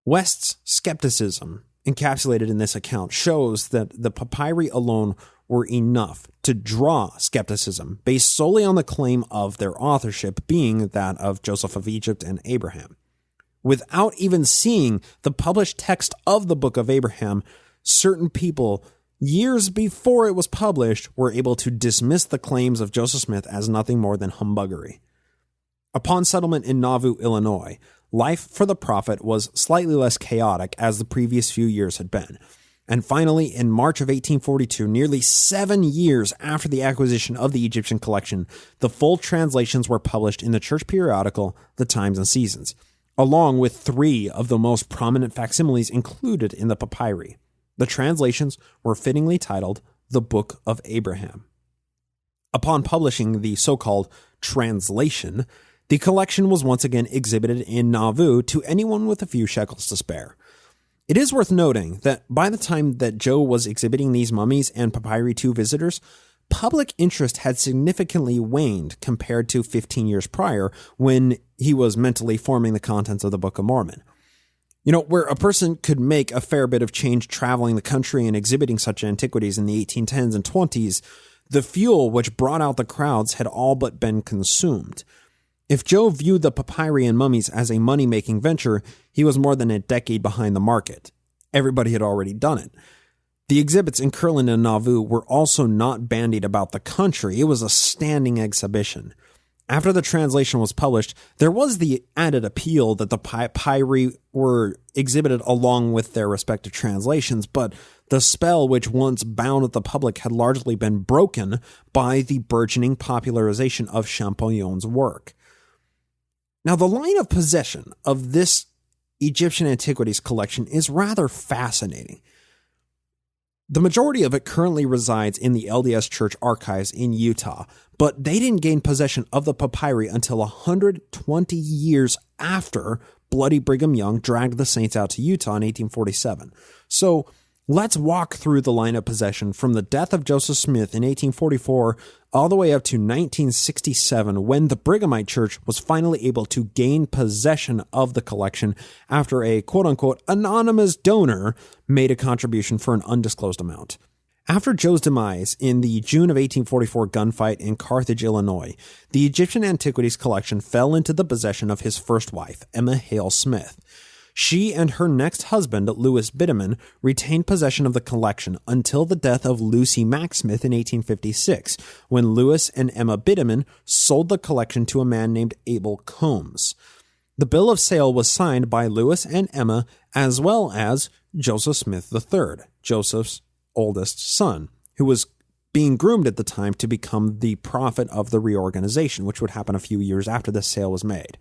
West's skepticism encapsulated in this account shows that the papyri alone were enough to draw skepticism based solely on the claim of their authorship being that of Joseph of Egypt and Abraham. Without even seeing the published text of the Book of Abraham, certain people, years before it was published, were able to dismiss the claims of Joseph Smith as nothing more than humbuggery. Upon settlement in Nauvoo, Illinois, life for the prophet was slightly less chaotic as the previous few years had been. And finally, in March of 1842, nearly 7 years after the acquisition of the Egyptian collection, the full translations were published in the church periodical, The Times and Seasons, along with 3 of the most prominent facsimiles included in the papyri. The translations were fittingly titled The Book of Abraham. Upon publishing the so-called translation, the collection was once again exhibited in Nauvoo to anyone with a few shekels to spare. It is worth noting that by the time that Joe was exhibiting these mummies and papyri to visitors, public interest had significantly waned compared to 15 years prior when he was mentally forming the contents of the Book of Mormon. You know, where a person could make a fair bit of change traveling the country and exhibiting such antiquities in the 1810s and 20s, the fuel which brought out the crowds had all but been consumed. If Joe viewed the papyri and mummies as a money-making venture, he was more than a decade behind the market. Everybody had already done it. The exhibits in Kirtland and Nauvoo were also not bandied about the country. It was a standing exhibition. After the translation was published, there was the added appeal that the papyri were exhibited along with their respective translations, but the spell which once bound the public had largely been broken by the burgeoning popularization of Champollion's work. Now, the line of possession of this Egyptian Antiquities collection is rather fascinating. The majority of it currently resides in the LDS Church archives in Utah, but they didn't gain possession of the papyri until 120 years after Bloody Brigham Young dragged the saints out to Utah in 1847. So let's walk through the line of possession from the death of Joseph Smith in 1844 all the way up to 1967, when the Brighamite Church was finally able to gain possession of the collection after a quote-unquote anonymous donor made a contribution for an undisclosed amount. After Joe's demise in the June of 1844 gunfight in Carthage, Illinois, the Egyptian Antiquities collection fell into the possession of his first wife, Emma Hale Smith. She and her next husband, Louis Bideman, retained possession of the collection until the death of Lucy Mack Smith in 1856, when Louis and Emma Bideman sold the collection to a man named Abel Combs. The bill of sale was signed by Louis and Emma, as well as Joseph Smith III, Joseph's oldest son, who was being groomed at the time to become the prophet of the reorganization, which would happen a few years after the sale was made.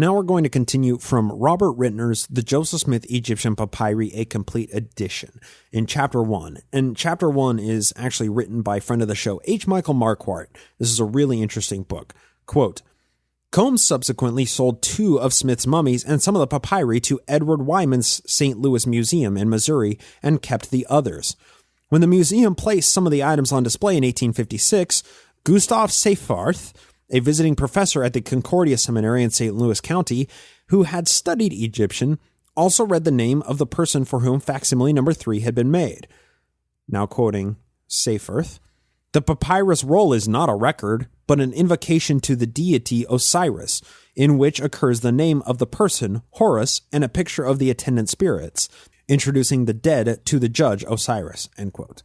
Now we're going to continue from Robert Rittner's The Joseph Smith Egyptian Papyri, a Complete Edition, in Chapter 1. And Chapter 1 is actually written by friend of the show, H. Michael Marquardt. This is a really interesting book. Quote, Combs subsequently sold 2 of Smith's mummies and some of the papyri to Edward Wyman's St. Louis Museum in Missouri and kept the others. When the museum placed some of the items on display in 1856, Gustav Seyfarth, a visiting professor at the Concordia Seminary in St. Louis County, who had studied Egyptian, also read the name of the person for whom facsimile number 3 had been made. Now quoting Seyfarth, the papyrus roll is not a record, but an invocation to the deity Osiris, in which occurs the name of the person, Horus, and a picture of the attendant spirits, introducing the dead to the judge Osiris, end quote.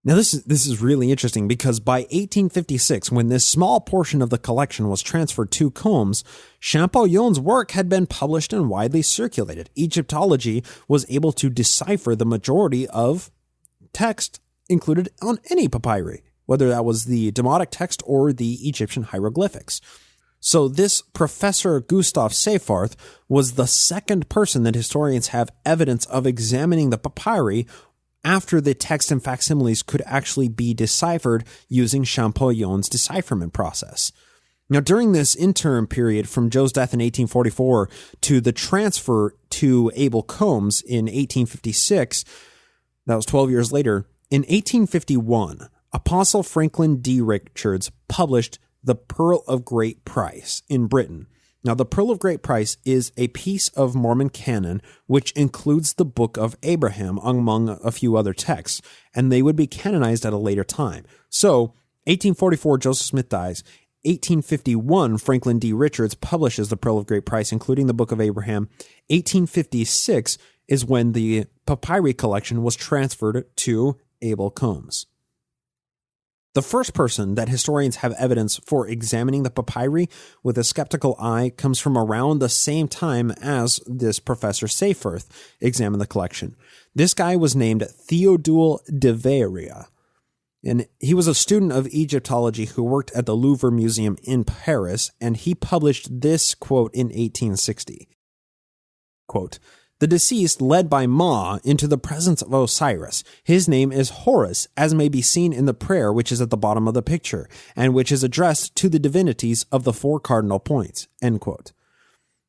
Now, this is really interesting because by 1856, when this small portion of the collection was transferred to Combs, Champollion's work had been published and widely circulated. Egyptology was able to decipher the majority of text included on any papyri, whether that was the Demotic text or the Egyptian hieroglyphics. So this Professor Gustav Seyfarth was the second person that historians have evidence of examining the papyri after the text and facsimiles could actually be deciphered using Champollion's decipherment process. Now, during this interim period from Joe's death in 1844 to the transfer to Abel Combs in 1856, that was 12 years later, in 1851, Apostle Franklin D. Richards published The Pearl of Great Price in Britain. Now, the Pearl of Great Price is a piece of Mormon canon which includes the Book of Abraham among a few other texts, and they would be canonized at a later time. So, 1844, Joseph Smith dies. 1851, Franklin D. Richards publishes the Pearl of Great Price, including the Book of Abraham. 1856 is when the papyri collection was transferred to Abel Combs. The first person that historians have evidence for examining the papyri with a skeptical eye comes from around the same time as this Professor Seyfarth examined the collection. This guy was named Theodule de Veria, and he was a student of Egyptology who worked at the Louvre Museum in Paris, and he published this quote in 1860. Quote, the deceased led by Ma into the presence of Osiris. His name is Horus, as may be seen in the prayer which is at the bottom of the picture, and which is addressed to the divinities of the 4 cardinal points. End quote.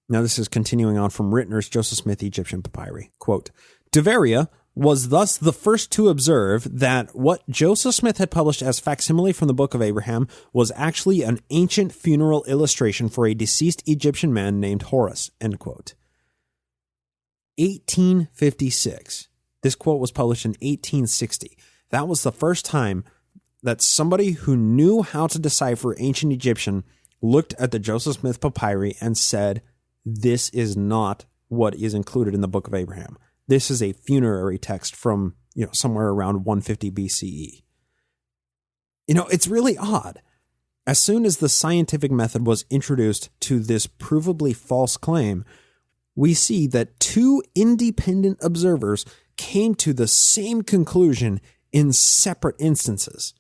Now this is continuing on from Rittner's Joseph Smith Egyptian Papyri. Quote, De Veria was thus the first to observe that what Joseph Smith had published as facsimile from the Book of Abraham was actually an ancient funeral illustration for a deceased Egyptian man named Horus. End quote. 1856. This quote was published in 1860. That was the first time that somebody who knew how to decipher ancient Egyptian looked at the Joseph Smith papyri and said, this is not what is included in the Book of Abraham. This is a funerary text from, somewhere around 150 BCE. It's really odd. As soon as the scientific method was introduced to this provably false claim, we see that 2 independent observers came to the same conclusion in separate instances.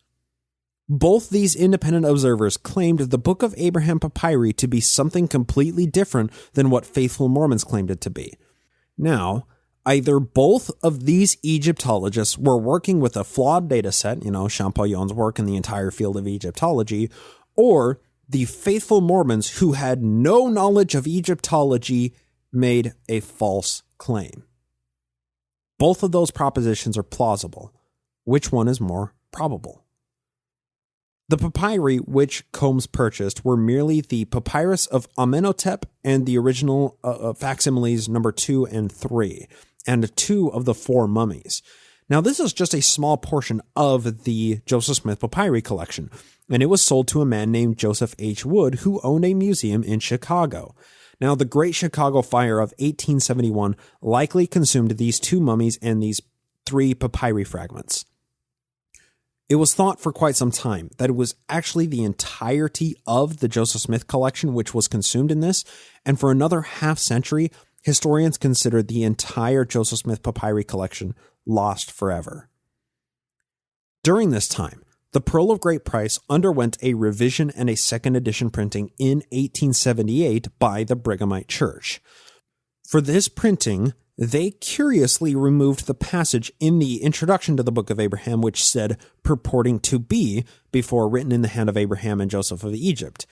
Both these independent observers claimed the Book of Abraham papyri to be something completely different than what faithful Mormons claimed it to be. Now, either both of these Egyptologists were working with a flawed data set, Champollion's work in the entire field of Egyptology, or the faithful Mormons who had no knowledge of Egyptology made a false claim. Both of those propositions are plausible. Which one is more probable? The papyri which Combs purchased were merely the papyrus of Amenhotep and the original facsimiles number 2 and 3, and 2 of the 4 mummies. Now, this is just a small portion of the Joseph Smith papyri collection, and it was sold to a man named Joseph H. Wood, who owned a museum in Chicago. Now, the Great Chicago Fire of 1871 likely consumed these 2 mummies and these 3 papyri fragments. It was thought for quite some time that it was actually the entirety of the Joseph Smith collection which was consumed in this, and for another half century, historians considered the entire Joseph Smith papyri collection lost forever. During this time, the Pearl of Great Price underwent a revision and a second edition printing in 1878 by the Brighamite Church. For this printing, they curiously removed the passage in the introduction to the Book of Abraham which said, purporting to be, before written in the hand of Abraham and Joseph of Egypt.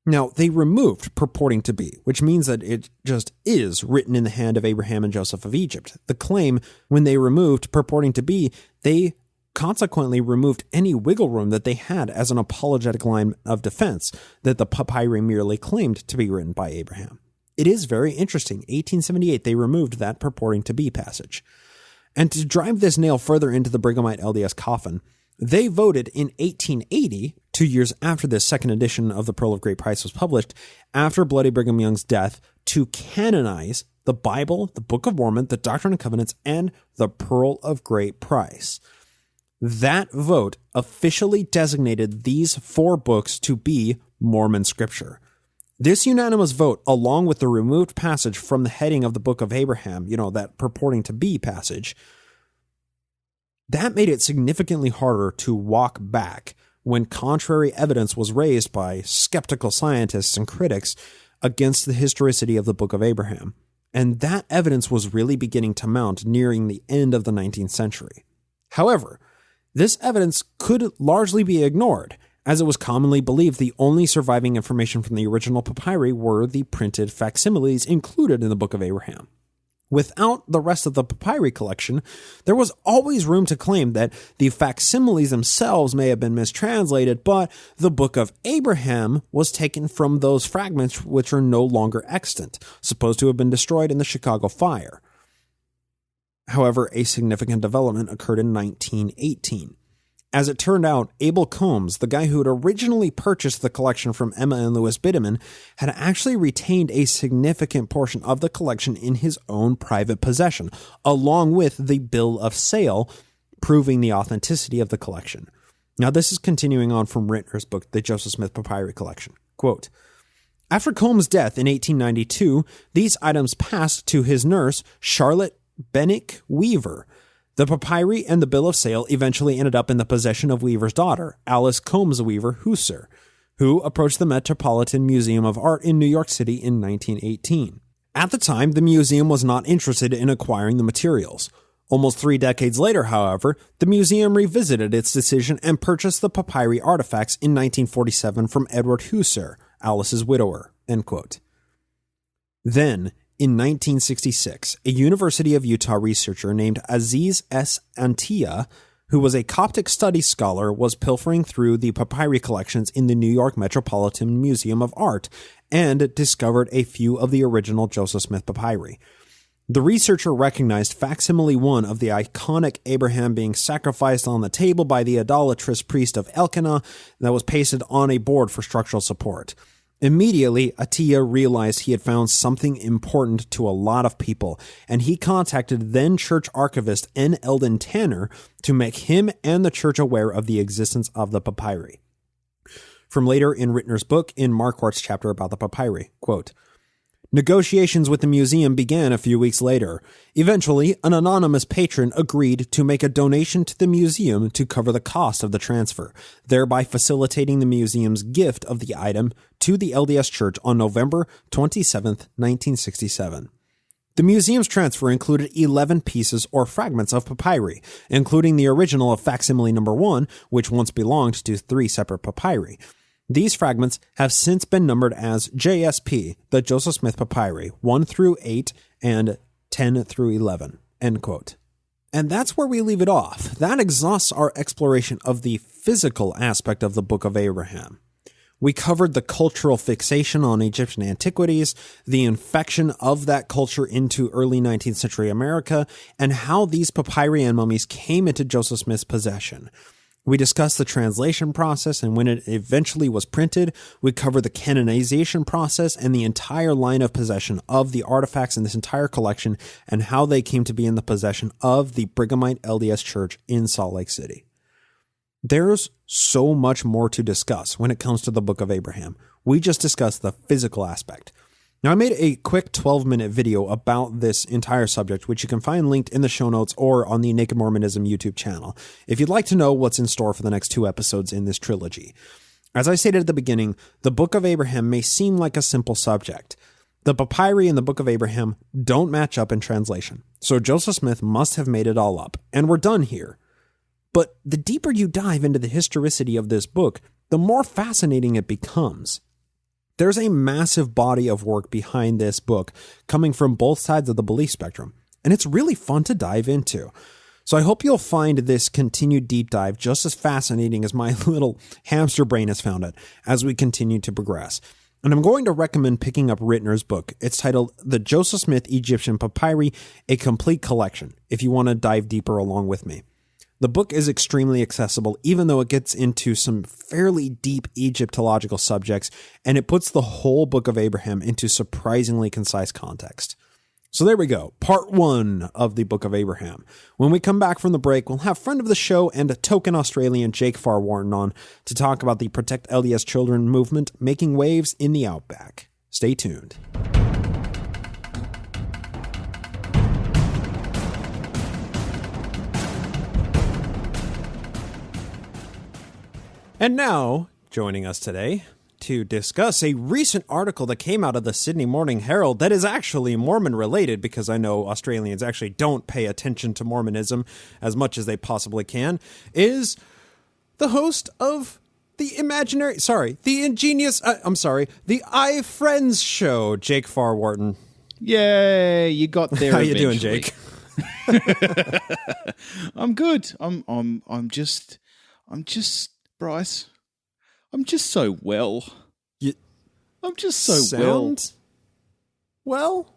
Now, they removed purporting to be, which means that it just is written in the hand of Abraham and Joseph of Egypt. The claim, when they removed purporting to be, they consequently removed any wiggle room that they had as an apologetic line of defense that the papyri merely claimed to be written by Abraham. It is very interesting. 1878, they removed that purporting to be passage. And to drive this nail further into the Brighamite LDS coffin, they voted in 1880, 2 years after the second edition of the Pearl of Great Price was published, after Bloody Brigham Young's death, to canonize the Bible, the Book of Mormon, the Doctrine and Covenants, and the Pearl of Great Price. That vote officially designated these 4 books to be Mormon scripture. This unanimous vote, along with the removed passage from the heading of the Book of Abraham, that purporting to be passage, that made it significantly harder to walk back when contrary evidence was raised by skeptical scientists and critics against the historicity of the Book of Abraham. And that evidence was really beginning to mount nearing the end of the 19th century. However, this evidence could largely be ignored, as it was commonly believed the only surviving information from the original papyri were the printed facsimiles included in the Book of Abraham. Without the rest of the papyri collection, there was always room to claim that the facsimiles themselves may have been mistranslated, but the Book of Abraham was taken from those fragments which are no longer extant, supposed to have been destroyed in the Chicago fire. However, a significant development occurred in 1918. As it turned out, Abel Combs, the guy who had originally purchased the collection from Emma and Louis Bideman, had actually retained a significant portion of the collection in his own private possession, along with the bill of sale proving the authenticity of the collection. Now, this is continuing on from Rittner's book, The Joseph Smith Papyri Collection. Quote, after Combs' death in 1892, these items passed to his nurse, Charlotte Bennick Weaver. The papyri and the bill of sale eventually ended up in the possession of Weaver's daughter, Alice Combs Weaver Husser, who approached the Metropolitan Museum of Art in New York City in 1918. At the time, the museum was not interested in acquiring the materials. Almost 3 decades later, however, the museum revisited its decision and purchased the papyri artifacts in 1947 from Edward Husser, Alice's widower. End quote. Then, in 1966, a University of Utah researcher named Aziz S. Antia, who was a Coptic studies scholar, was pilfering through the papyri collections in the New York Metropolitan Museum of Art and discovered a few of the original Joseph Smith papyri. The researcher recognized facsimile 1 of the iconic Abraham being sacrificed on the table by the idolatrous priest of Elkanah that was pasted on a board for structural support. Immediately, Atiyah realized he had found something important to a lot of people, and he contacted then church archivist N. Eldon Tanner to make him and the church aware of the existence of the papyri. From later in Rittner's book, in Marquardt's chapter about the papyri, quote, negotiations with the museum began a few weeks later. Eventually, an anonymous patron agreed to make a donation to the museum to cover the cost of the transfer, thereby facilitating the museum's gift of the item to the LDS Church on November 27, 1967. The museum's transfer included 11 pieces or fragments of papyri, including the original of facsimile number 1, which once belonged to 3 separate papyri. These fragments have since been numbered as JSP, the Joseph Smith Papyri, 1 through 8 and 10 through 11, end quote. And that's where we leave it off. That exhausts our exploration of the physical aspect of the Book of Abraham. We covered the cultural fixation on Egyptian antiquities, the infection of that culture into early 19th century America, and how these papyri and mummies came into Joseph Smith's possession. We discussed the translation process and when it eventually was printed. We covered the canonization process and the entire line of possession of the artifacts in this entire collection and how they came to be in the possession of the Brighamite LDS Church in Salt Lake City. There's so much more to discuss when it comes to the Book of Abraham. We just discussed the physical aspect. Now, I made a quick 12-minute video about this entire subject, which you can find linked in the show notes or on the Naked Mormonism YouTube channel, if you'd like to know what's in store for the next 2 episodes in this trilogy. As I stated at the beginning, the Book of Abraham may seem like a simple subject. The papyri in the Book of Abraham don't match up in translation, so Joseph Smith must have made it all up, and we're done here. But the deeper you dive into the historicity of this book, the more fascinating it becomes. There's a massive body of work behind this book coming from both sides of the belief spectrum, and it's really fun to dive into. So I hope you'll find this continued deep dive just as fascinating as my little hamster brain has found it as we continue to progress. And I'm going to recommend picking up Rittner's book. It's titled The Joseph Smith Egyptian Papyri, a Complete Collection, if you want to dive deeper along with me. The book is extremely accessible, even though it gets into some fairly deep Egyptological subjects, and it puts the whole Book of Abraham into surprisingly concise context. So there we go, part 1 of the Book of Abraham. When we come back from the break, we'll have friend of the show and a token Australian Jake Farr-Wharton on to talk about the Protect LDS Children movement making waves in the Outback. Stay tuned. And now, joining us today to discuss a recent article that came out of the Sidney Morning Herald that is actually Mormon-related, because I know Australians actually don't pay attention to Mormonism as much as they possibly can, is the host of the iFriends show, Jake Farr-Wharton. Yay, you got there. How you doing, Jake? I'm good. I'm just Bryce. I'm just so well. I'm just so well.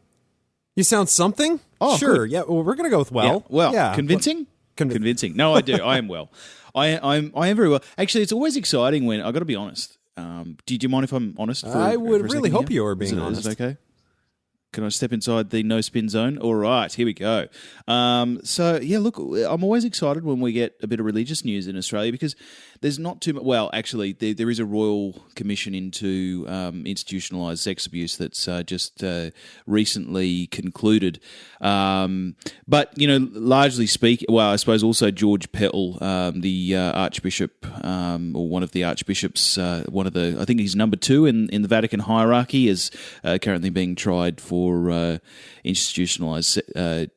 You sound something? Oh, sure. good. Yeah. Well, we're gonna go with well. Yeah. Convincing. Convincing. No, I do. I am well. I am very well. Actually, it's always exciting when I got to be honest. Do you mind if I'm honest? I would really hope you were being honest. Is it okay? Can I step inside the no spin zone? All right, here we go. So, yeah, look, I'm always excited when we get a bit of religious news in Australia because there's not too much. Well, actually, there is a royal commission into institutionalized sex abuse that's just recently concluded. But, largely speaking, well, I suppose also George Pell, the Archbishop, or one of the Archbishops, I think he's number 2 in the Vatican hierarchy, is currently being tried for institutionalized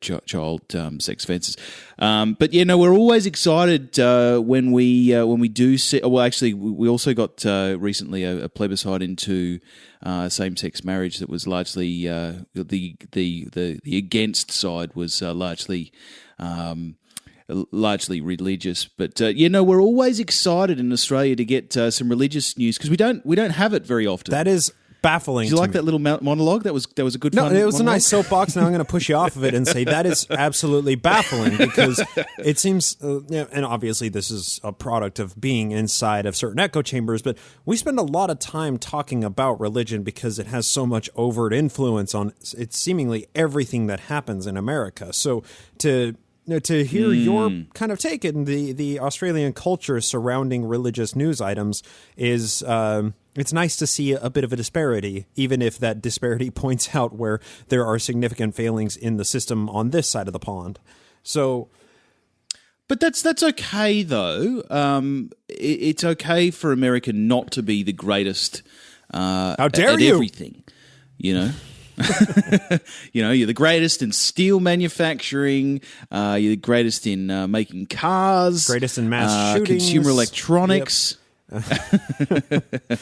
child sex offences. But we're always excited when we do see. Well, actually, we also got recently a plebiscite into same-sex marriage that was largely the against side was largely religious. But we're always excited in Australia to get some religious news because we don't have it very often. That is baffling. Did you like that little monologue? That was a good. No, fun it was monologue. a nice soapbox. Now I'm going to push you off of it and say that is absolutely baffling because it seems, and obviously this is a product of being inside of certain echo chambers, but we spend a lot of time talking about religion because it has so much overt influence on it's seemingly everything that happens in America. So to hear your kind of take in the Australian culture surrounding religious news items is it's nice to see a bit of a disparity, even if that disparity points out where there are significant failings in the system on this side of the pond. So, but that's okay though. It's okay for America not to be the greatest. How dare at you? Everything, you're the greatest in steel manufacturing. You're the greatest in making cars. Greatest in mass shootings. Consumer electronics. Yep.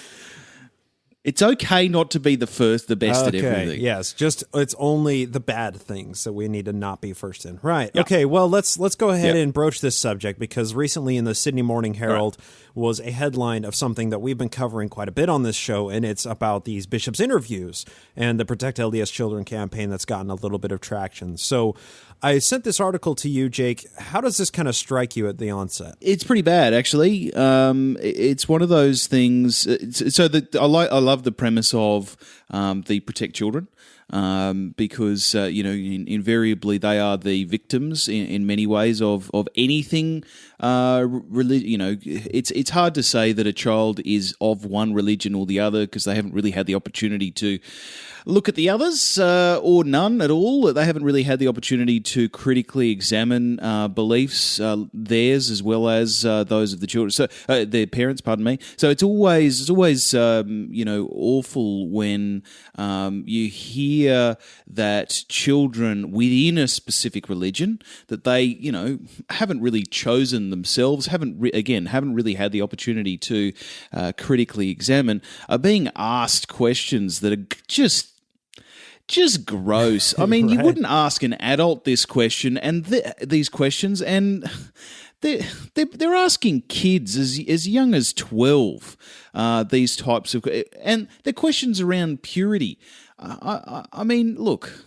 It's okay not to be the best at everything. Yes, it's only the bad things that we need to not be first in. Right. Yep. Okay, well, let's go ahead and broach this subject because recently in the Sidney Morning Herald was a headline of something that we've been covering quite a bit on this show, and it's about these bishops' interviews and the Protect LDS Children campaign that's gotten a little bit of traction. So I sent this article to you, Jake. How does this kind of strike you at the onset? It's pretty bad, actually. It's one of those things. I love the premise of the Protect Children. because invariably they are the victims in many ways of anything. It's hard to say that a child is of one religion or the other because they haven't really had the opportunity to look at the others, or none at all. They haven't really had the opportunity to critically examine beliefs, theirs as well as those of the children. So their parents, pardon me. So it's always awful when you hear that children within a specific religion that they haven't really chosen themselves, haven't really had the opportunity to critically examine, are being asked questions that are just gross. I mean, Right. You wouldn't ask an adult this question and these questions, and they're asking kids as young as 12 these types of, and they're questions around purity. I mean, look.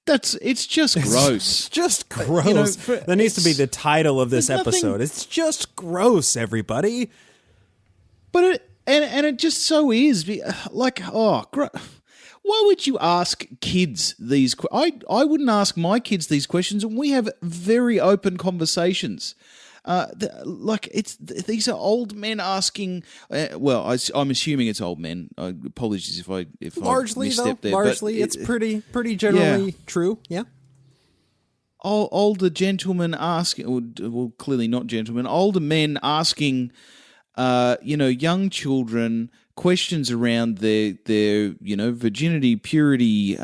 It's just gross. It's just gross. That needs to be the title of this there's nothing- episode. It's just gross, everybody. But it just so is. Like, why would you ask kids these? I wouldn't ask my kids these questions, and we have very open conversations. These are old men asking. I'm assuming it's old men. Apologies if I Largely, misstepped though. there. Largely, it's pretty generally true. Yeah. Older gentlemen asking, well, clearly not gentlemen. Older men asking, young children questions around their virginity, purity.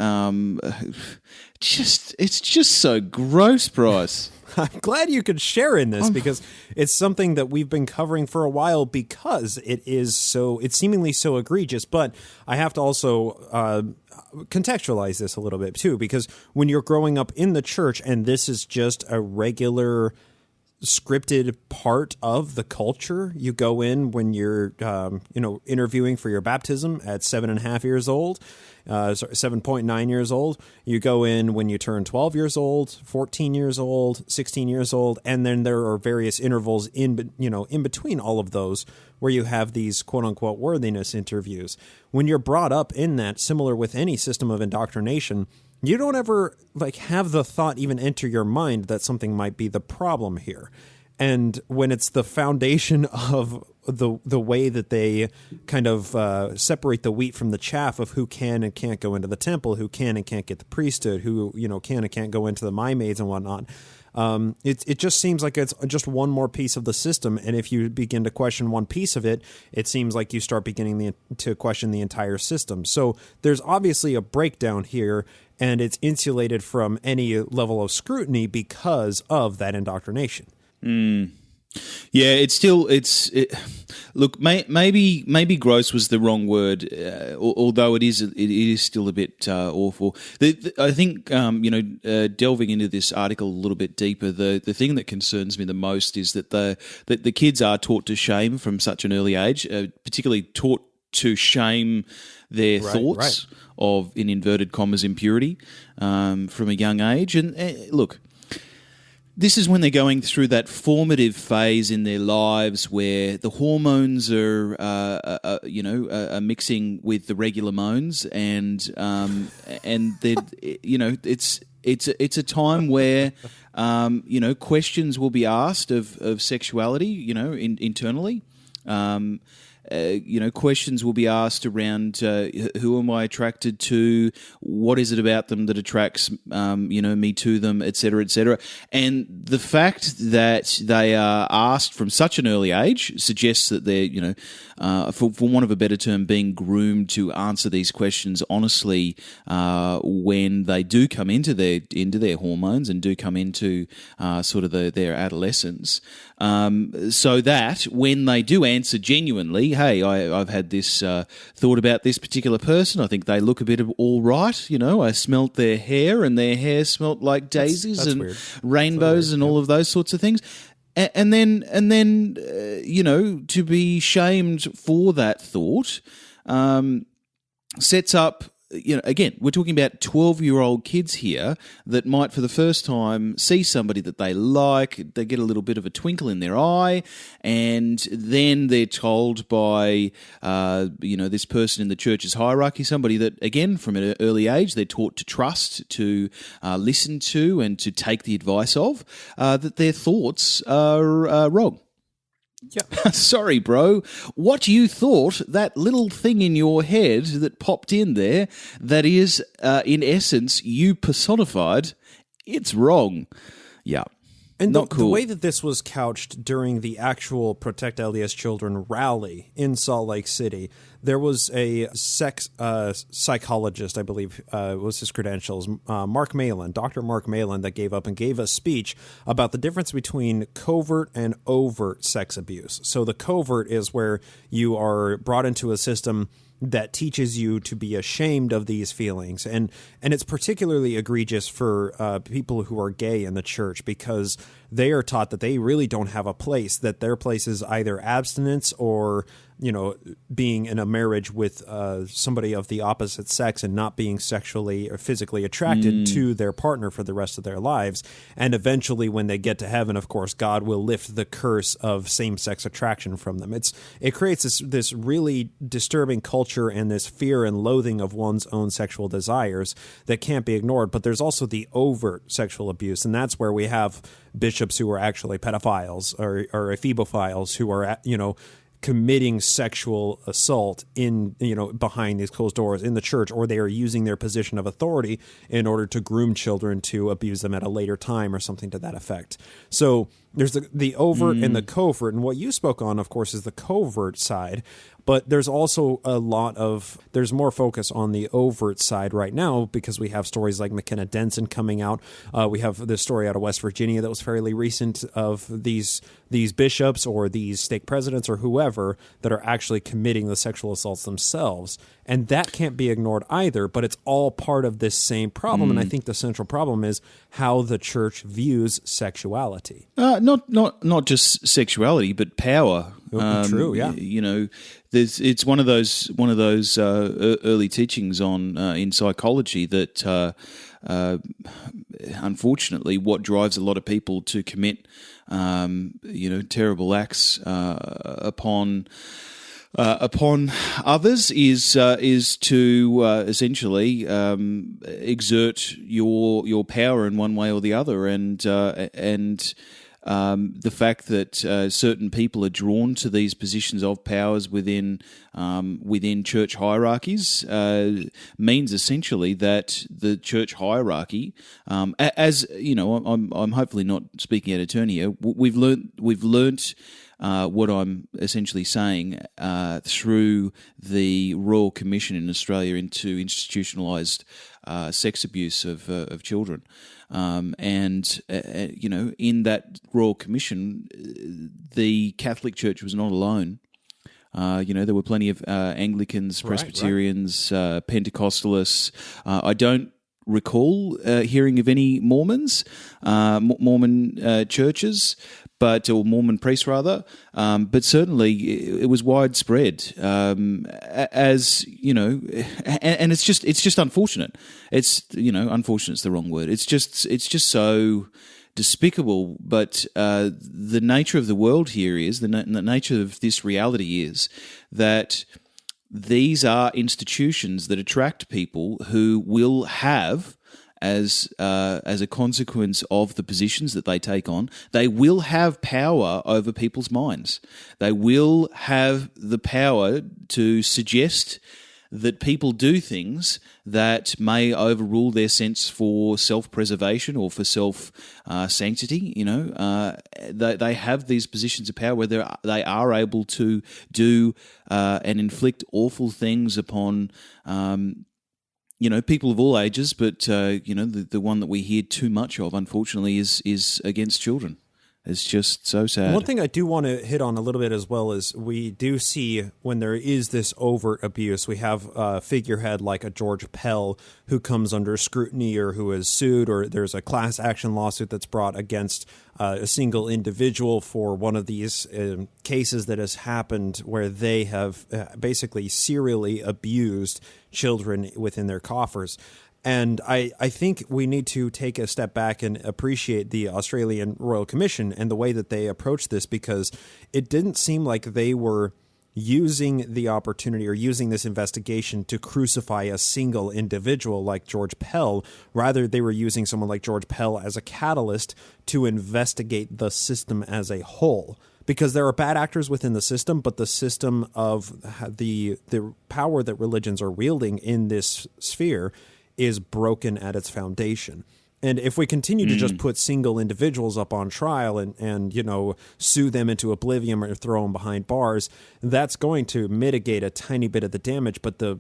It's just so gross, Bryce. I'm glad you could share in this because it's something that we've been covering for a while because it's seemingly so egregious. But I have to also contextualize this a little bit too, because when you're growing up in the church and this is just a regular scripted part of the culture, you go in when you're interviewing for your baptism at 7.5 years old, 7.9 years old. You go in when you turn 12 years old, 14 years old, 16 years old, and then there are various intervals in between all of those where you have these quote unquote worthiness interviews. When you're brought up in that, similar with any system of indoctrination, you don't ever have the thought even enter your mind that something might be the problem here. And when it's the foundation of the way that they kind of separate the wheat from the chaff of who can and can't go into the temple, who can and can't get the priesthood, who can and can't go into the maids and whatnot, it just seems like it's just one more piece of the system. And if you begin to question one piece of it, it seems like you start beginning to question the entire system. So there's obviously a breakdown here, and it's insulated from any level of scrutiny because of that indoctrination. Yeah, look, maybe gross was the wrong word, although it is still a bit awful. I think delving into this article a little bit deeper, the thing that concerns me the most is that the kids are taught to shame from such an early age, particularly taught to shame their thoughts of, in inverted commas, impurity from a young age. And look, this is when they're going through that formative phase in their lives where the hormones are mixing with the regular moans, and it's a time where questions will be asked of sexuality, internally. Questions will be asked around who am I attracted to, what is it about them that attracts me to them, etc., etc. And the fact that they are asked from such an early age suggests that they're for want of a better term, being groomed to answer these questions honestly when they do come into their hormones and do come into sort of their adolescence, so that when they do answer genuinely, hey, I've had this thought about this particular person. I think they look a bit of all right. I smelt their hair, and their hair smelt like daisies that's and weird. rainbows and all of those sorts of things. And then to be shamed for that thought sets up again, we're talking about 12-year-old kids here that might, for the first time, see somebody that they like. They get a little bit of a twinkle in their eye, and then they're told by, this person in the church's hierarchy, somebody that, again, from an early age, they're taught to trust, to listen to, and to take the advice of, that their thoughts are wrong. Yeah. Sorry, bro. What you thought, that little thing in your head that popped in there, that is, in essence, you personified, it's wrong. Yeah. And Not cool. The way that this was couched during the actual Protect LDS Children rally in Salt Lake City, there was a sex psychologist, I believe was his credentials, Mark Malin, Dr. Mark Malin, that gave up and gave a speech about the difference between covert and overt sex abuse. So the covert is where you are brought into a system that teaches you to be ashamed of these feelings. And it's particularly egregious for people who are gay in the church, because they are taught that they really don't have a place, that their place is either abstinence or, being in a marriage with somebody of the opposite sex and not being sexually or physically attracted to their partner for the rest of their lives. And eventually, when they get to heaven, of course, God will lift the curse of same-sex attraction from them. It creates this really disturbing culture and this fear and loathing of one's own sexual desires that can't be ignored. But there's also the overt sexual abuse, and that's where we have bishops who are actually pedophiles or ephebophiles who are, committing sexual assault in, behind these closed doors in the church, or they are using their position of authority in order to groom children to abuse them at a later time or something to that effect. So there's the overt and the covert, and what you spoke on, of course, is the covert side. But there's also there's more focus on the overt side right now, because we have stories like McKenna Denson coming out. We have this story out of West Virginia that was fairly recent of these bishops or these stake presidents or whoever that are actually committing the sexual assaults themselves. And that can't be ignored either, but it's all part of this same problem. And I think the central problem is how the church views sexuality. Not just sexuality, but power. True, yeah. It's one of those early teachings on in psychology that unfortunately, what drives a lot of people to commit terrible acts upon others is to essentially exert your power in one way or the other, and the fact that certain people are drawn to these positions of powers within church hierarchies means essentially that the church hierarchy, as you know, I'm hopefully not speaking out of turn here. We've learnt what I'm essentially saying through the Royal Commission in Australia into institutionalized sex abuse of children. In that Royal Commission, the Catholic Church was not alone. There were plenty of Anglicans, Presbyterians, Pentecostalists. I don't recall hearing of any Mormons, Mormon churches, or Mormon priests rather, but certainly it was widespread. As you know, and it's just unfortunate. Unfortunate's the wrong word. It's just so despicable. But the nature of the world here is the nature of this reality is that these are institutions that attract people who will have, as a consequence of the positions that they take on, they will have power over people's minds. They will have the power to suggest that people do things that may overrule their sense for self-preservation or for self-sanctity. They have these positions of power where they are able to do and inflict awful things upon people of all ages, but the one that we hear too much of, unfortunately, is against children. It's just so sad. One thing I do want to hit on a little bit as well is we do see when there is this overt abuse, we have a figurehead like a George Pell who comes under scrutiny or who is sued, or there's a class action lawsuit that's brought against a single individual for one of these cases that has happened where they have basically serially abused children within their coffers. And I think we need to take a step back and appreciate the Australian Royal Commission and the way that they approached this, because it didn't seem like they were using the opportunity or using this investigation to crucify a single individual like George Pell. Rather, they were using someone like George Pell as a catalyst to investigate the system as a whole. Because there are bad actors within the system, but the system of the power that religions are wielding in this sphere is broken at its foundation. And if we continue to just put single individuals up on trial and sue them into oblivion or throw them behind bars, that's going to mitigate a tiny bit of the damage, but the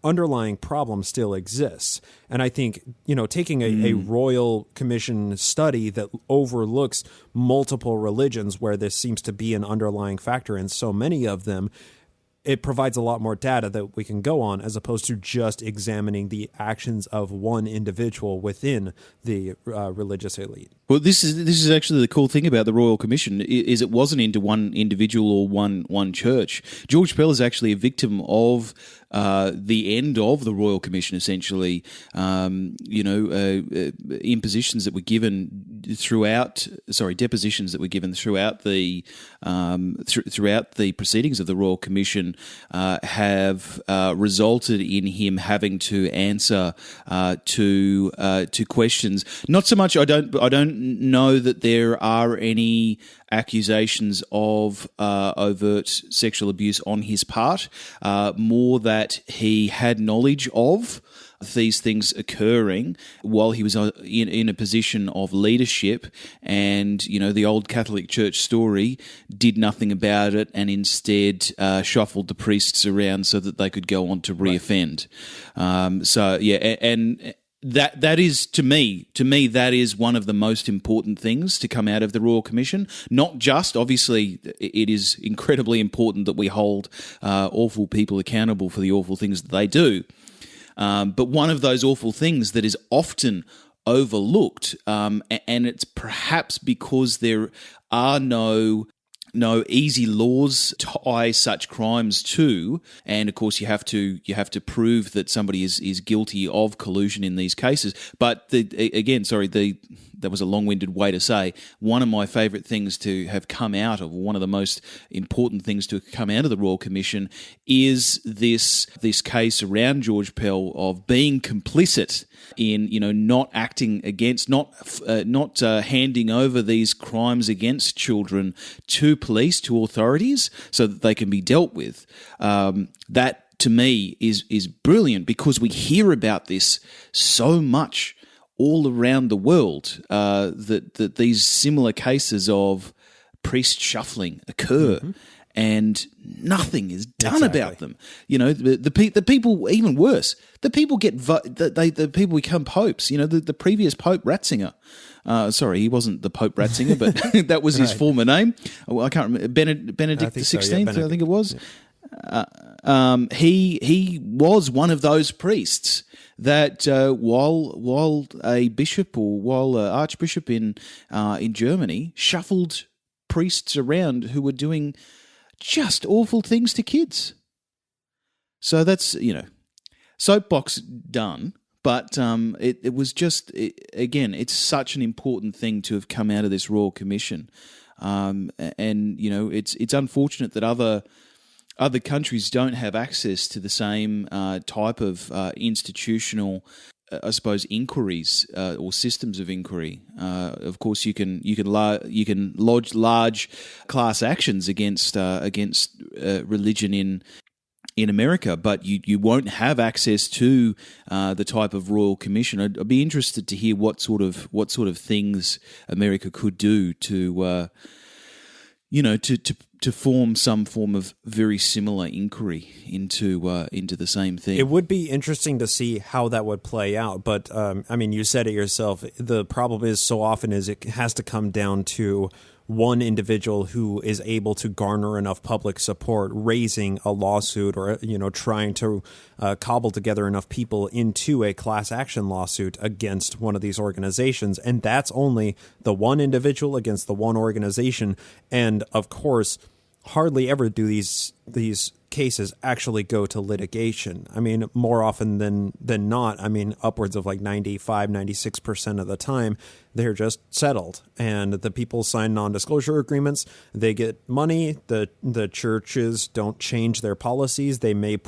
underlying problem still exists. And I think, taking a Royal Commission study that overlooks multiple religions where this seems to be an underlying factor in so many of them, it provides a lot more data that we can go on as opposed to just examining the actions of one individual within the religious elite. Well, this is actually the cool thing about the Royal Commission is it wasn't into one individual or one church. George Pell is actually a victim of the end of the Royal Commission, essentially. Depositions that were given throughout the throughout the proceedings of the Royal Commission have resulted in him having to answer to questions. Not so much. I don't know that there are any accusations of overt sexual abuse on his part, more that he had knowledge of these things occurring while he was in a position of leadership, and the old Catholic Church story did nothing about it and instead shuffled the priests around so that they could go on to reoffend. And that is, to me, that is one of the most important things to come out of the Royal Commission. Not just, obviously, it is incredibly important that we hold awful people accountable for the awful things that they do. But one of those awful things that is often overlooked, and it's perhaps because there are no easy laws to tie such crimes to, and of course you have to prove that somebody is guilty of collusion in these cases. But that was a long-winded way to say one of my favourite things to have come out of, one of the most important things to come out of the Royal Commission, is this case around George Pell of being complicit in not acting against, not handing over these crimes against children to police, to authorities, so that they can be dealt with. That to me is brilliant, because we hear about this so much all around the world, that these similar cases of priest shuffling occur, and nothing is done about them. The people, even worse, the people the people become popes. The previous Pope Ratzinger. Sorry, he wasn't the Pope Ratzinger, but that was his former name. I can't remember. Benedict XVI, I think it was. Yeah. He was one of those priests that while a bishop or while an archbishop in Germany shuffled priests around who were doing just awful things to kids. So that's, soapbox done. But it was just, again, it's such an important thing to have come out of this Royal Commission. It's unfortunate that other countries don't have access to the same type of institutional, I suppose, inquiries or systems of inquiry. Of course, you can lodge large class actions against religion in America, but you won't have access to the type of Royal Commission. I'd be interested to hear what sort of things America could do to form some form of very similar inquiry into the same thing. It would be interesting to see how that would play out, but you said it yourself. The problem is so often is it has to come down to one individual who is able to garner enough public support, raising a lawsuit or, trying to cobble together enough people into a class action lawsuit against one of these organizations. And that's only the one individual against the one organization. And of course, hardly ever do these cases actually go to litigation. I mean, more often than not, I mean, upwards of like 95, 96% of the time, they're just settled. And the people sign non-disclosure agreements. They get money. The churches don't change their policies. They may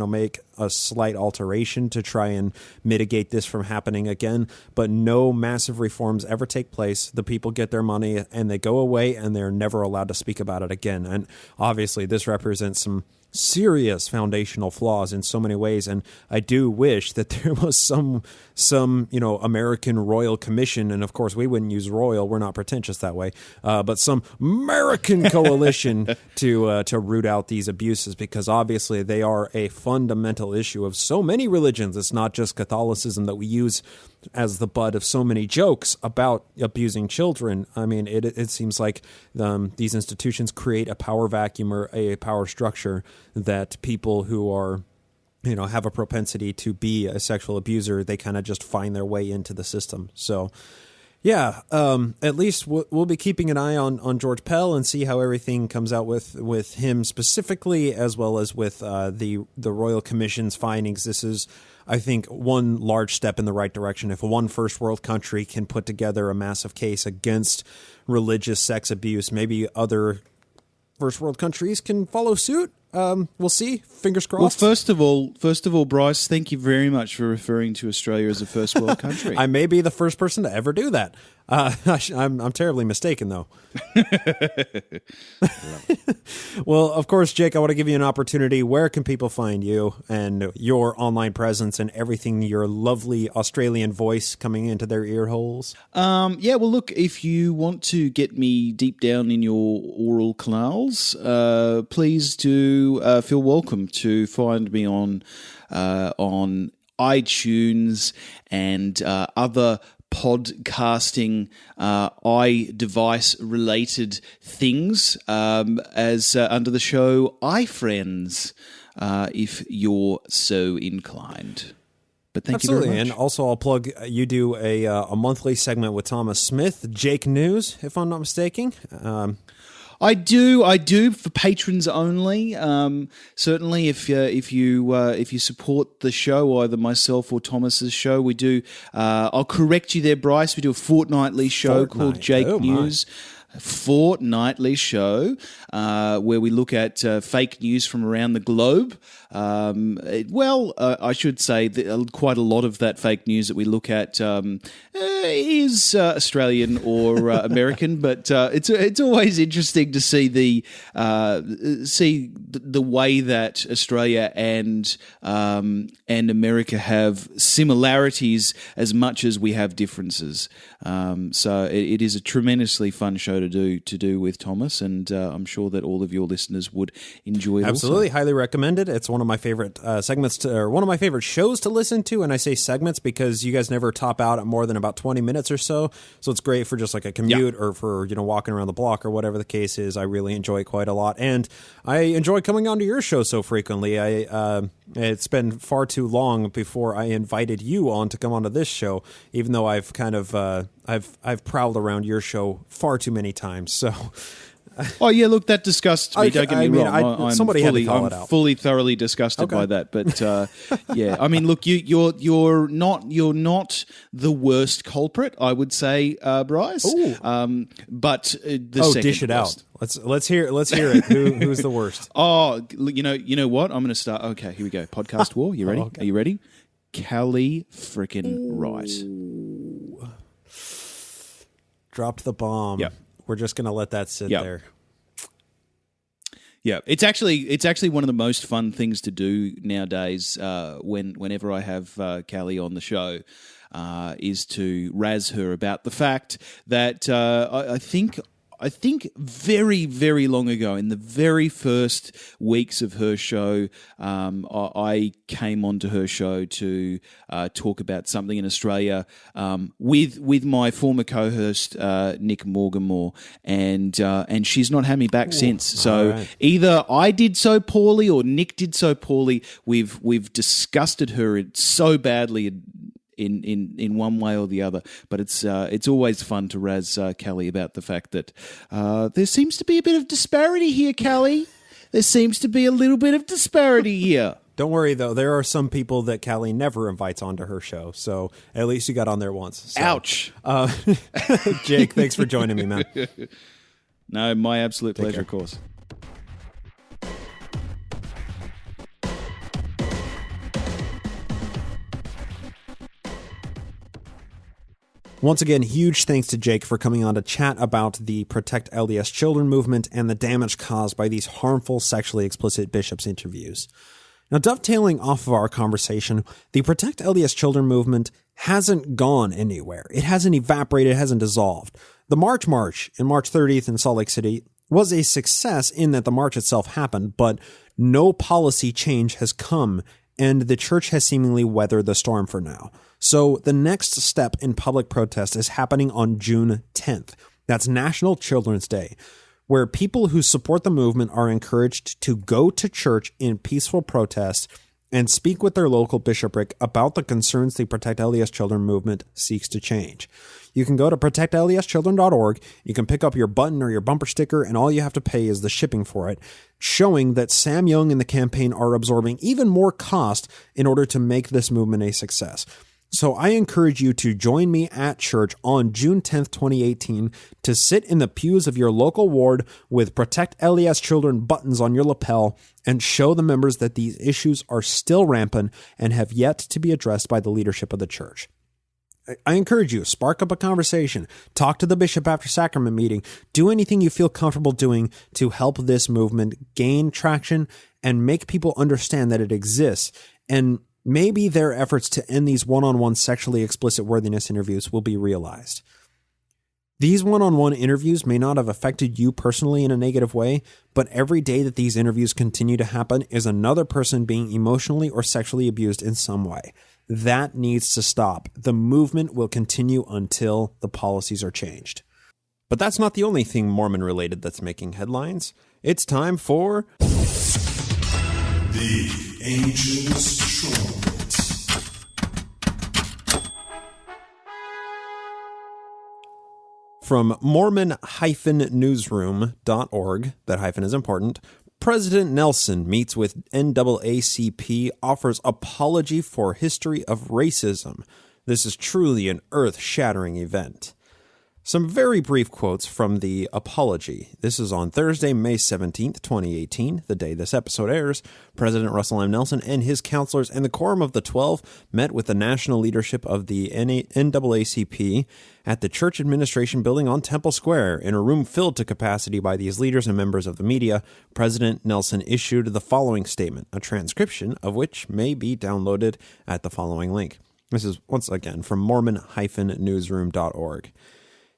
make a slight alteration to try and mitigate this from happening again. But no massive reforms ever take place. The people get their money and they go away, and they're never allowed to speak about it again. And obviously, this represents some serious foundational flaws in so many ways, and I do wish that there was some American Royal Commission, and of course we wouldn't use royal, we're not pretentious that way, but some American coalition to root out these abuses, because obviously they are a fundamental issue of so many religions. It's not just Catholicism that we use as the butt of so many jokes about abusing children. I mean, it seems like these institutions create a power vacuum or a power structure that people who are, have a propensity to be a sexual abuser, they kind of just find their way into the system. So, yeah, at least we'll be keeping an eye on George Pell and see how everything comes out with him specifically, as well as with the Royal Commission's findings. This is, I think, one large step in the right direction. If one first world country can put together a massive case against religious sex abuse, maybe other first world countries can follow suit. We'll see. Fingers crossed. Well, first of all, Bryce, thank you very much for referring to Australia as a first world country. I may be the first person to ever do that. I'm terribly mistaken, though. Well, of course, Jake, I want to give you an opportunity. Where can people find you and your online presence and everything, your lovely Australian voice coming into their ear holes? Yeah, well, look, if you want to get me deep down in your oral canals, please do feel welcome to find me on iTunes and other podcasting iDevice related things as under the show iFriends, if you're so inclined. But thank Absolutely. you very much. And also I'll plug, you do a monthly segment with Thomas Smith, Jake News, if I'm not mistaken. I do for patrons only. Certainly, if you support the show, either myself or Thomas's show, we do. I'll correct you there, Bryce. We do a fortnightly show called Jake News. Fortnightly show where we look at fake news from around the globe. I should say that quite a lot of that fake news that we look at is Australian or American, but it's always interesting to see the way that Australia and America have similarities as much as we have differences. So it is a tremendously fun show to do with Thomas, and I'm sure that all of your listeners would enjoy it. Absolutely, also. highly recommended. It's one of my favorite segments, or one of my favorite shows to listen to. And I say segments because you guys never top out at more than about 20 minutes or so. So it's great for just like a commute or for walking around the block or whatever the case is. I really enjoy it quite a lot, and I enjoy coming onto your show so frequently. It's been far too long before I invited you on to come onto this show, even though I've kind of I've prowled around your show far too many times. So, oh yeah, look, that disgusts me. Don't get me wrong. I'm fully thoroughly disgusted by that. But yeah, I mean, look, you're not the worst culprit, I would say, Bryce. But the second dish it worst. out. Let's hear it. Who's the worst? Oh, you know what? I'm going to start. Okay, here we go. Podcast war. You ready? Okay. Are you ready? Callie frickin' right. Dropped the bomb. Yep. We're just going to let that sit there. Yeah, it's actually one of the most fun things to do nowadays. Whenever I have Callie on the show, is to razz her about the fact that I think I think very, very long ago, in the very first weeks of her show, I came onto her show to talk about something in Australia with my former co-host Nick Morganmore, and she's not had me back since. So either I did so poorly or Nick did so poorly. We've disgusted her so badly in one way or the other, but it's always fun to razz Callie about the fact that there seems to be a bit of disparity here, Callie. There seems to be a little bit of disparity here. Don't worry, though. There are some people that Callie never invites onto her show, so at least you got on there once. So, ouch. Jake, thanks for joining me, man. No, my absolute pleasure, of course. Once again, huge thanks to Jake for coming on to chat about the Protect LDS Children movement and the damage caused by these harmful sexually explicit bishops' interviews. Now, dovetailing off of our conversation, the Protect LDS Children movement hasn't gone anywhere. It hasn't evaporated, it hasn't dissolved. The March in March 30th in Salt Lake City was a success in that the march itself happened, but no policy change has come, and the church has seemingly weathered the storm for now. So the next step in public protest is happening on June 10th. That's National Children's Day, where people who support the movement are encouraged to go to church in peaceful protest and speak with their local bishopric about the concerns the Protect LDS Children movement seeks to change. You can go to protectldschildren.org, you can pick up your button or your bumper sticker, and all you have to pay is the shipping for it, showing that Sam Young and the campaign are absorbing even more cost in order to make this movement a success. So I encourage you to join me at church on June 10th, 2018, to sit in the pews of your local ward with Protect LDS Children buttons on your lapel and show the members that these issues are still rampant and have yet to be addressed by the leadership of the church. I encourage you, spark up a conversation, talk to the bishop after sacrament meeting, do anything you feel comfortable doing to help this movement gain traction and make people understand that it exists, and maybe their efforts to end these one-on-one sexually explicit worthiness interviews will be realized. These one-on-one interviews may not have affected you personally in a negative way, but every day that these interviews continue to happen is another person being emotionally or sexually abused in some way. That needs to stop. The movement will continue until the policies are changed. But that's not the only thing Mormon-related that's making headlines. It's time for The Angel's Trumpet. From Mormon-newsroom.org, that hyphen is important, President Nelson meets with NAACP, offers apology for history of racism. This is truly an earth-shattering event. Some very brief quotes from the apology. This is on Thursday, May 17th, 2018, the day this episode airs. President Russell M. Nelson and his counselors and the Quorum of the 12 met with the national leadership of the NAACP at the Church Administration Building on Temple Square. In a room filled to capacity by these leaders and members of the media, President Nelson issued the following statement, a transcription of which may be downloaded at the following link. This is, once again, from Mormon-newsroom.org.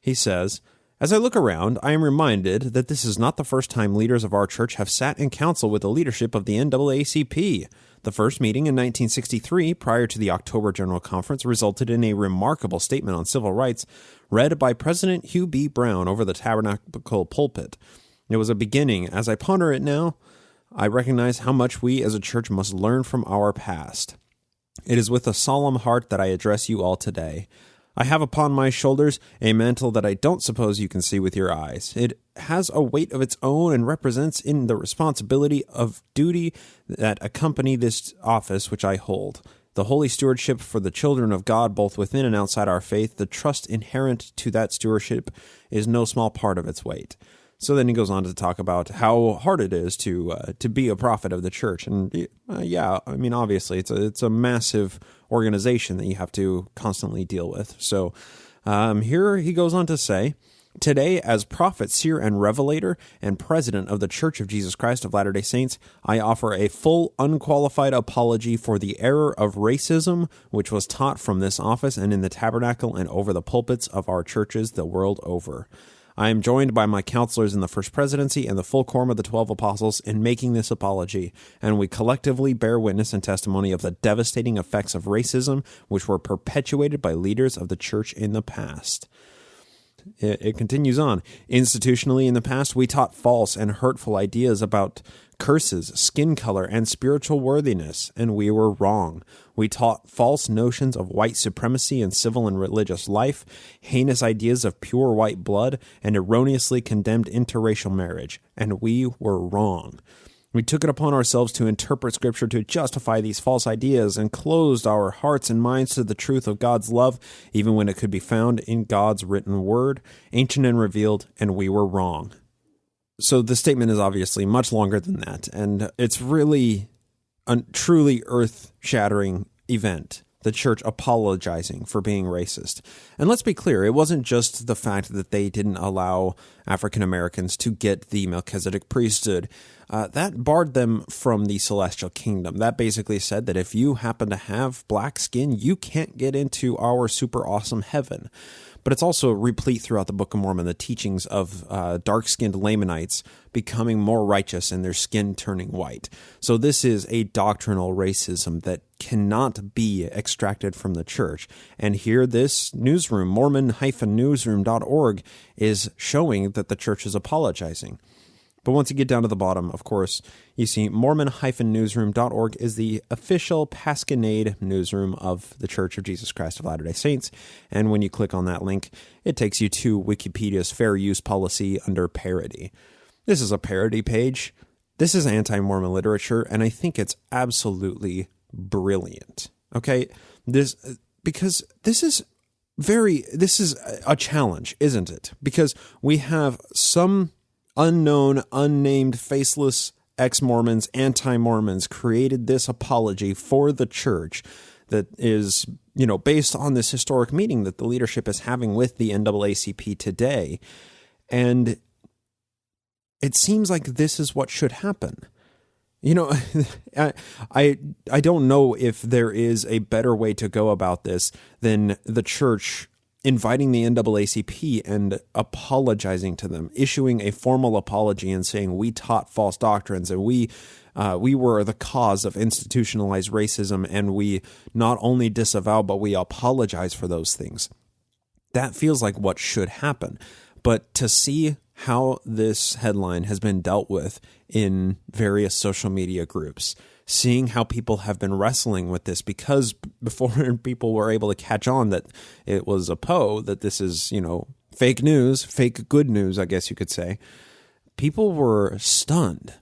He says, "As I look around, I am reminded that this is not the first time leaders of our church have sat in council with the leadership of the NAACP. The first meeting in 1963, prior to the October General Conference, resulted in a remarkable statement on civil rights read by President Hugh B. Brown over the tabernacle pulpit. It was a beginning. As I ponder it now, I recognize how much we as a church must learn from our past. It is with a solemn heart that I address you all today. I have upon my shoulders a mantle that I don't suppose you can see with your eyes. It has a weight of its own and represents in the responsibility of duty that accompany this office which I hold. The holy stewardship for the children of God, both within and outside our faith, the trust inherent to that stewardship is no small part of its weight." So then he goes on to talk about how hard it is to be a prophet of the church. And yeah, I mean, obviously, it's a massive organization that you have to constantly deal with. So here he goes on to say, "Today, as prophet, seer, and revelator, and president of the Church of Jesus Christ of Latter-day Saints, I offer a full, unqualified apology for the error of racism which was taught from this office and in the tabernacle and over the pulpits of our churches the world over. I am joined by my counselors in the First Presidency and the full quorum of the 12 apostles in making this apology, and we collectively bear witness and testimony of the devastating effects of racism which were perpetuated by leaders of the church in the past. It continues on. Institutionally, in the past, we taught false and hurtful ideas about curses, skin color, and spiritual worthiness, and we were wrong. We taught false notions of white supremacy in civil and religious life, heinous ideas of pure white blood, and erroneously condemned interracial marriage, and we were wrong. We took it upon ourselves to interpret Scripture to justify these false ideas and closed our hearts and minds to the truth of God's love, even when it could be found in God's written word, ancient and revealed, and we were wrong. So the statement is obviously much longer than that, and it's really a truly earth-shattering event. The church apologizing for being racist. And let's be clear, it wasn't just the fact that they didn't allow African Americans to get the Melchizedek priesthood. That barred them from the celestial kingdom. That basically said that if you happen to have black skin, you can't get into our super awesome heaven. But it's also replete throughout the Book of Mormon, the teachings of dark-skinned Lamanites becoming more righteous and their skin turning white. So this is a doctrinal racism that cannot be extracted from the church. And here this newsroom, Mormon-newsroom.org, is showing that the church is apologizing. But once you get down to the bottom, of course, you see Mormon-newsroom.org is the official Pasquinade newsroom of the Church of Jesus Christ of Latter-day Saints. And when you click on that link, it takes you to Wikipedia's fair use policy under parody. This is a parody page. This is anti-Mormon literature, and I think it's absolutely brilliant. Okay? Because this is a challenge, isn't it? Because we have some unknown, unnamed, faceless ex-Mormons, anti-Mormons created this apology for the church that is, based on this historic meeting that the leadership is having with the NAACP today. And it seems like this is what should happen. I don't know if there is a better way to go about this than the church inviting the NAACP and apologizing to them, issuing a formal apology and saying we taught false doctrines and we were the cause of institutionalized racism, and we not only disavow but we apologize for those things. That feels like what should happen. But to see how this headline has been dealt with in various social media groups, seeing how people have been wrestling with this, because before people were able to catch on that it was a Poe, that this is, fake news, fake good news, I guess you could say, people were stunned.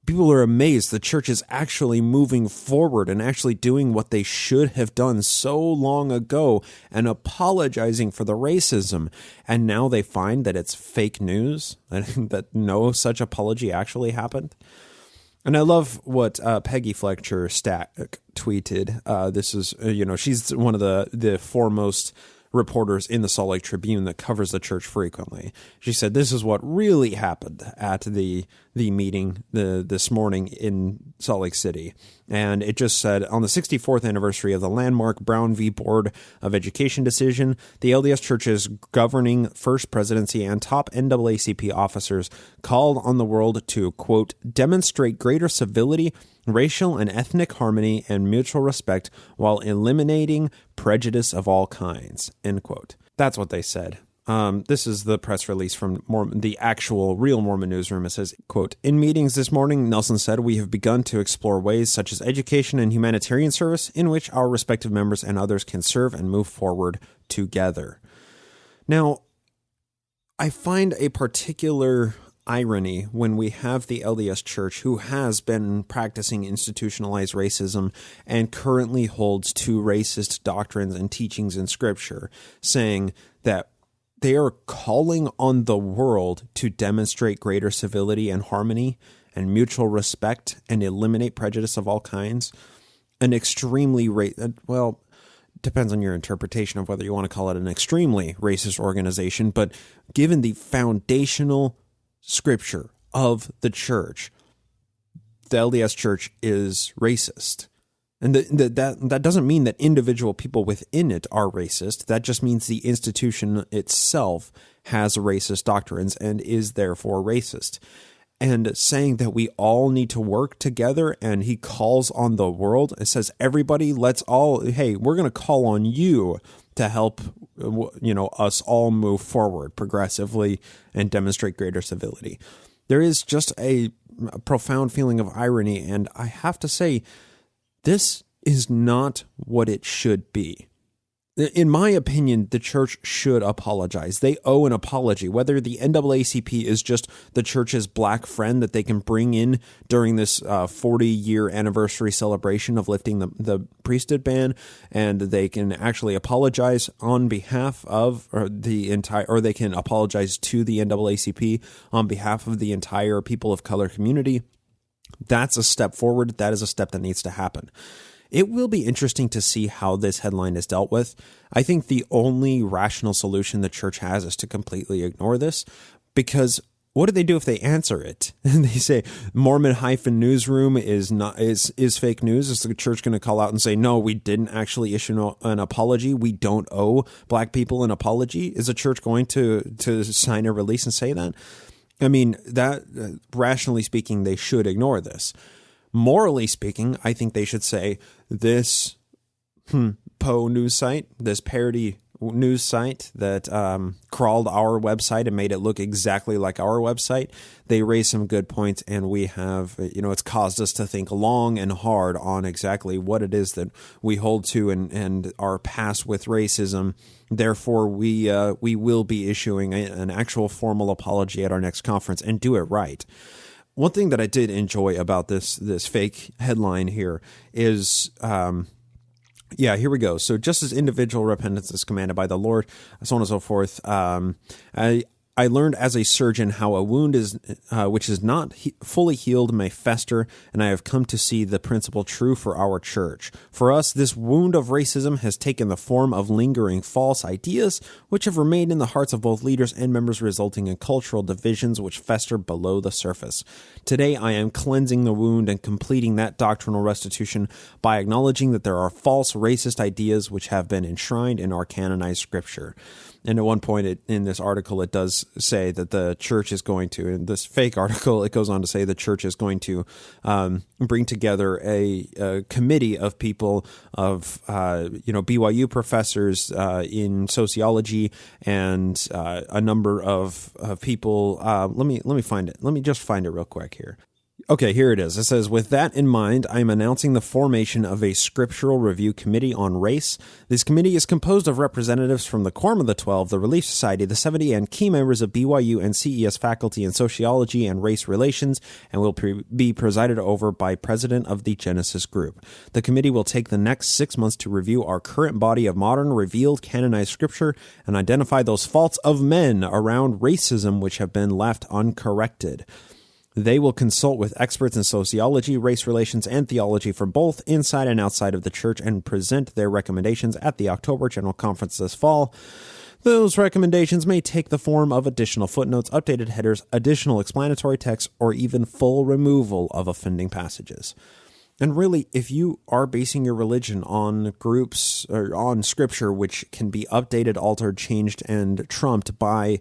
People are amazed the church is actually moving forward and actually doing what they should have done so long ago and apologizing for the racism. And now they find that it's fake news, that no such apology actually happened. And I love what Peggy Fletcher Stack tweeted. This is, she's one of the foremost reporters in the Salt Lake Tribune that covers the church frequently. She said, this is what really happened at the meeting this morning in Salt Lake City. And it just said, on the 64th anniversary of the landmark Brown v. Board of Education decision, the LDS Church's governing First Presidency and top NAACP officers called on the world to, quote, demonstrate greater civility, racial and ethnic harmony, and mutual respect while eliminating prejudice of all kinds, end quote. That's what they said. This is the press release from the actual real Mormon newsroom. It says, quote, in meetings this morning, Nelson said, we have begun to explore ways such as education and humanitarian service in which our respective members and others can serve and move forward together. Now, I find a particular irony when we have the LDS Church, who has been practicing institutionalized racism and currently holds two racist doctrines and teachings in Scripture, saying that they are calling on the world to demonstrate greater civility and harmony and mutual respect and eliminate prejudice of all kinds. An extremely depends on your interpretation of whether you want to call it an extremely racist organization, but given the foundational Scripture of the church, the LDS Church is racist. And that doesn't mean that individual people within it are racist. That just means the institution itself has racist doctrines and is therefore racist. And saying that we all need to work together, and he calls on the world, it says, everybody, hey, we're going to call on you to help, us all move forward progressively and demonstrate greater civility. There is just a profound feeling of irony, and I have to say, this is not what it should be. In my opinion, the church should apologize. They owe an apology, whether the NAACP is just the church's black friend that they can bring in during this 40-year anniversary celebration of lifting the priesthood ban, and they can actually apologize on behalf of or they can apologize to the NAACP on behalf of the entire people of color community. That's a step forward. That is a step that needs to happen. It will be interesting to see how this headline is dealt with. I think the only rational solution the church has is to completely ignore this, because what do they do if they answer it? And they say Mormon-newsroom is fake news. Is the church going to call out and say, no, we didn't actually issue an apology? We don't owe black people an apology? Is the church going to sign a release and say that? I mean, that rationally speaking, they should ignore this. Morally speaking, I think they should say this Poe news site, this parody news site that crawled our website and made it look exactly like our website. They raised some good points, and we have, it's caused us to think long and hard on exactly what it is that we hold to and are past with racism. Therefore, we will be issuing an actual formal apology at our next conference and do it right. One thing that I did enjoy about this fake headline here is, here we go. So just as individual repentance is commanded by the Lord, so on and so forth, I learned as a surgeon how a wound which is not fully healed may fester, and I have come to see the principle true for our church. For us, this wound of racism has taken the form of lingering false ideas, which have remained in the hearts of both leaders and members, resulting in cultural divisions which fester below the surface. Today, I am cleansing the wound and completing that doctrinal restitution by acknowledging that there are false racist ideas which have been enshrined in our canonized scripture. And at one point in this article, it does say that the church is going to, in this fake article, it goes on to say the church is going to bring together a committee of people of, BYU professors in sociology and a number of people. Let me find it. Let me just find it real quick here. Okay, here it is. It says, with that in mind, I am announcing the formation of a scriptural review committee on race. This committee is composed of representatives from the Quorum of the 12, the Relief Society, the 70, and key members of BYU and CES faculty in sociology and race relations, and will be presided over by President of the Genesis Group. The committee will take the next 6 months to review our current body of modern, revealed, canonized scripture and identify those faults of men around racism which have been left uncorrected. They will consult with experts in sociology, race relations, and theology from both inside and outside of the church and present their recommendations at the October General Conference this fall. Those recommendations may take the form of additional footnotes, updated headers, additional explanatory text, or even full removal of offending passages. And really, if you are basing your religion on groups or on scripture, which can be updated, altered, changed, and trumped by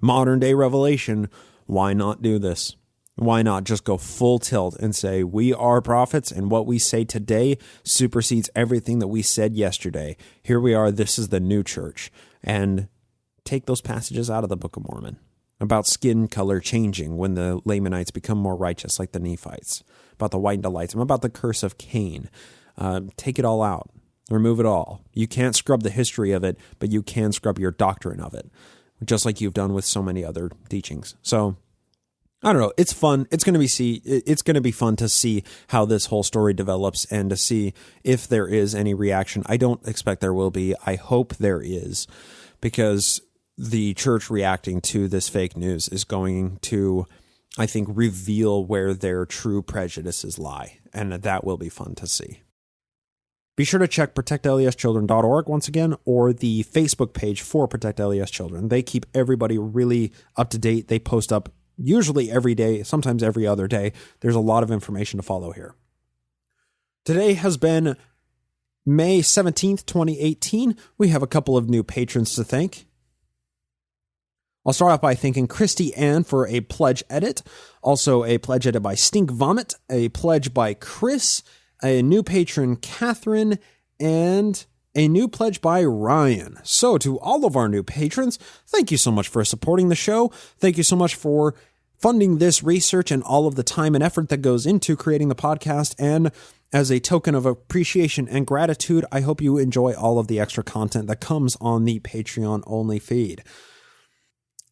modern day revelation, why not do this? Why not just go full tilt and say, we are prophets, and what we say today supersedes everything that we said yesterday. Here we are. This is the new church. And take those passages out of the Book of Mormon about skin color changing when the Lamanites become more righteous, like the Nephites, about the white delights, about the curse of Cain. Take it all out. Remove it all. You can't scrub the history of it, but you can scrub your doctrine of it, just like you've done with so many other teachings. So, I don't know. It's fun. It's going to be fun to see how this whole story develops and to see if there is any reaction. I don't expect there will be. I hope there is, because the church reacting to this fake news is going to, I think, reveal where their true prejudices lie, and that will be fun to see. Be sure to check protectldschildren.org once again, or the Facebook page for Protect LDS Children. They keep everybody really up to date. They post up usually every day, sometimes every other day. There's a lot of information to follow here. Today has been May 17th, 2018. We have a couple of new patrons to thank. I'll start off by thanking Christy Ann for a pledge edit. Also a pledge edit by Stink Vomit, a pledge by Chris, a new patron, Catherine, and a new pledge by Ryan. So to all of our new patrons, thank you so much for supporting the show. Thank you so much for funding this research and all of the time and effort that goes into creating the podcast. And as a token of appreciation and gratitude, I hope you enjoy all of the extra content that comes on the Patreon only feed.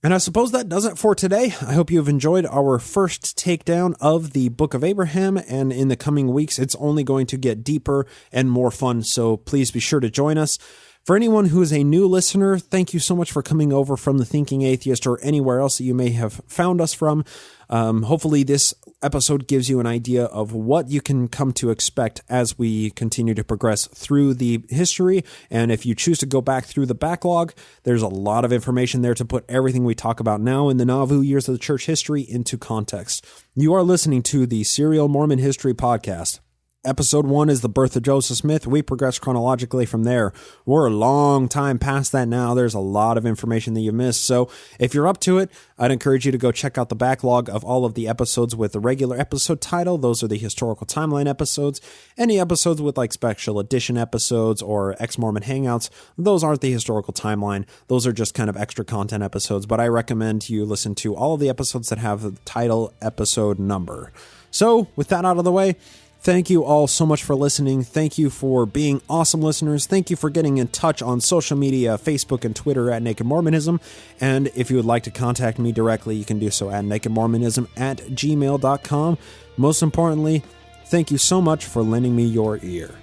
And I suppose that does it for today. I hope you've enjoyed our first takedown of the Book of Abraham, and in the coming weeks, it's only going to get deeper and more fun, so please be sure to join us. For anyone who is a new listener, thank you so much for coming over from The Thinking Atheist or anywhere else that you may have found us from. Hopefully this episode gives you an idea of what you can come to expect as we continue to progress through the history. And if you choose to go back through the backlog, there's a lot of information there to put everything we talk about now in the Nauvoo years of the church history into context. You are listening to the Serial Mormon History Podcast. Episode 1 is the birth of Joseph Smith. We progress chronologically from there. We're a long time past that now. There's a lot of information that you missed. So if you're up to it, I'd encourage you to go check out the backlog of all of the episodes with the regular episode title. Those are the historical timeline episodes. Any episodes with like special edition episodes or ex-Mormon hangouts, those aren't the historical timeline. Those are just kind of extra content episodes. But I recommend you listen to all of the episodes that have the title episode number. So with that out of the way, thank you all so much for listening. Thank you for being awesome listeners. Thank you for getting in touch on social media, Facebook and Twitter at Naked Mormonism. And if you would like to contact me directly, you can do so at nakedmormonism@gmail.com. Most importantly, thank you so much for lending me your ear.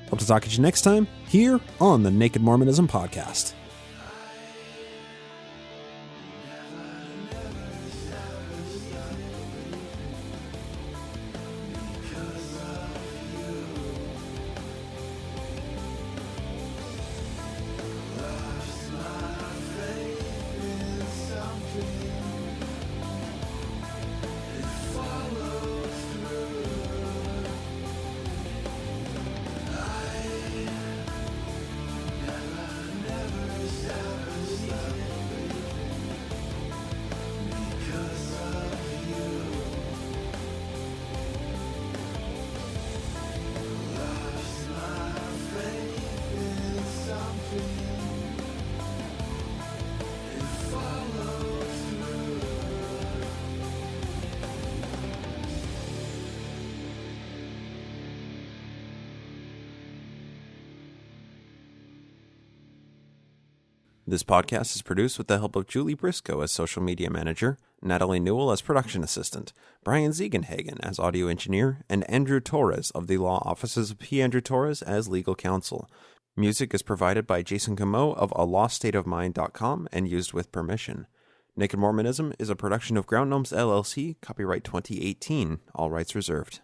Hope to talk to you next time here on the Naked Mormonism Podcast. This podcast is produced with the help of Julie Briscoe as social media manager, Natalie Newell as production assistant, Brian Ziegenhagen as audio engineer, and Andrew Torres of the law offices of P. Andrew Torres as legal counsel. Music is provided by Jason Camo of aloststateofmind.com and used with permission. Naked Mormonism is a production of Ground Gnomes LLC, copyright 2018, all rights reserved.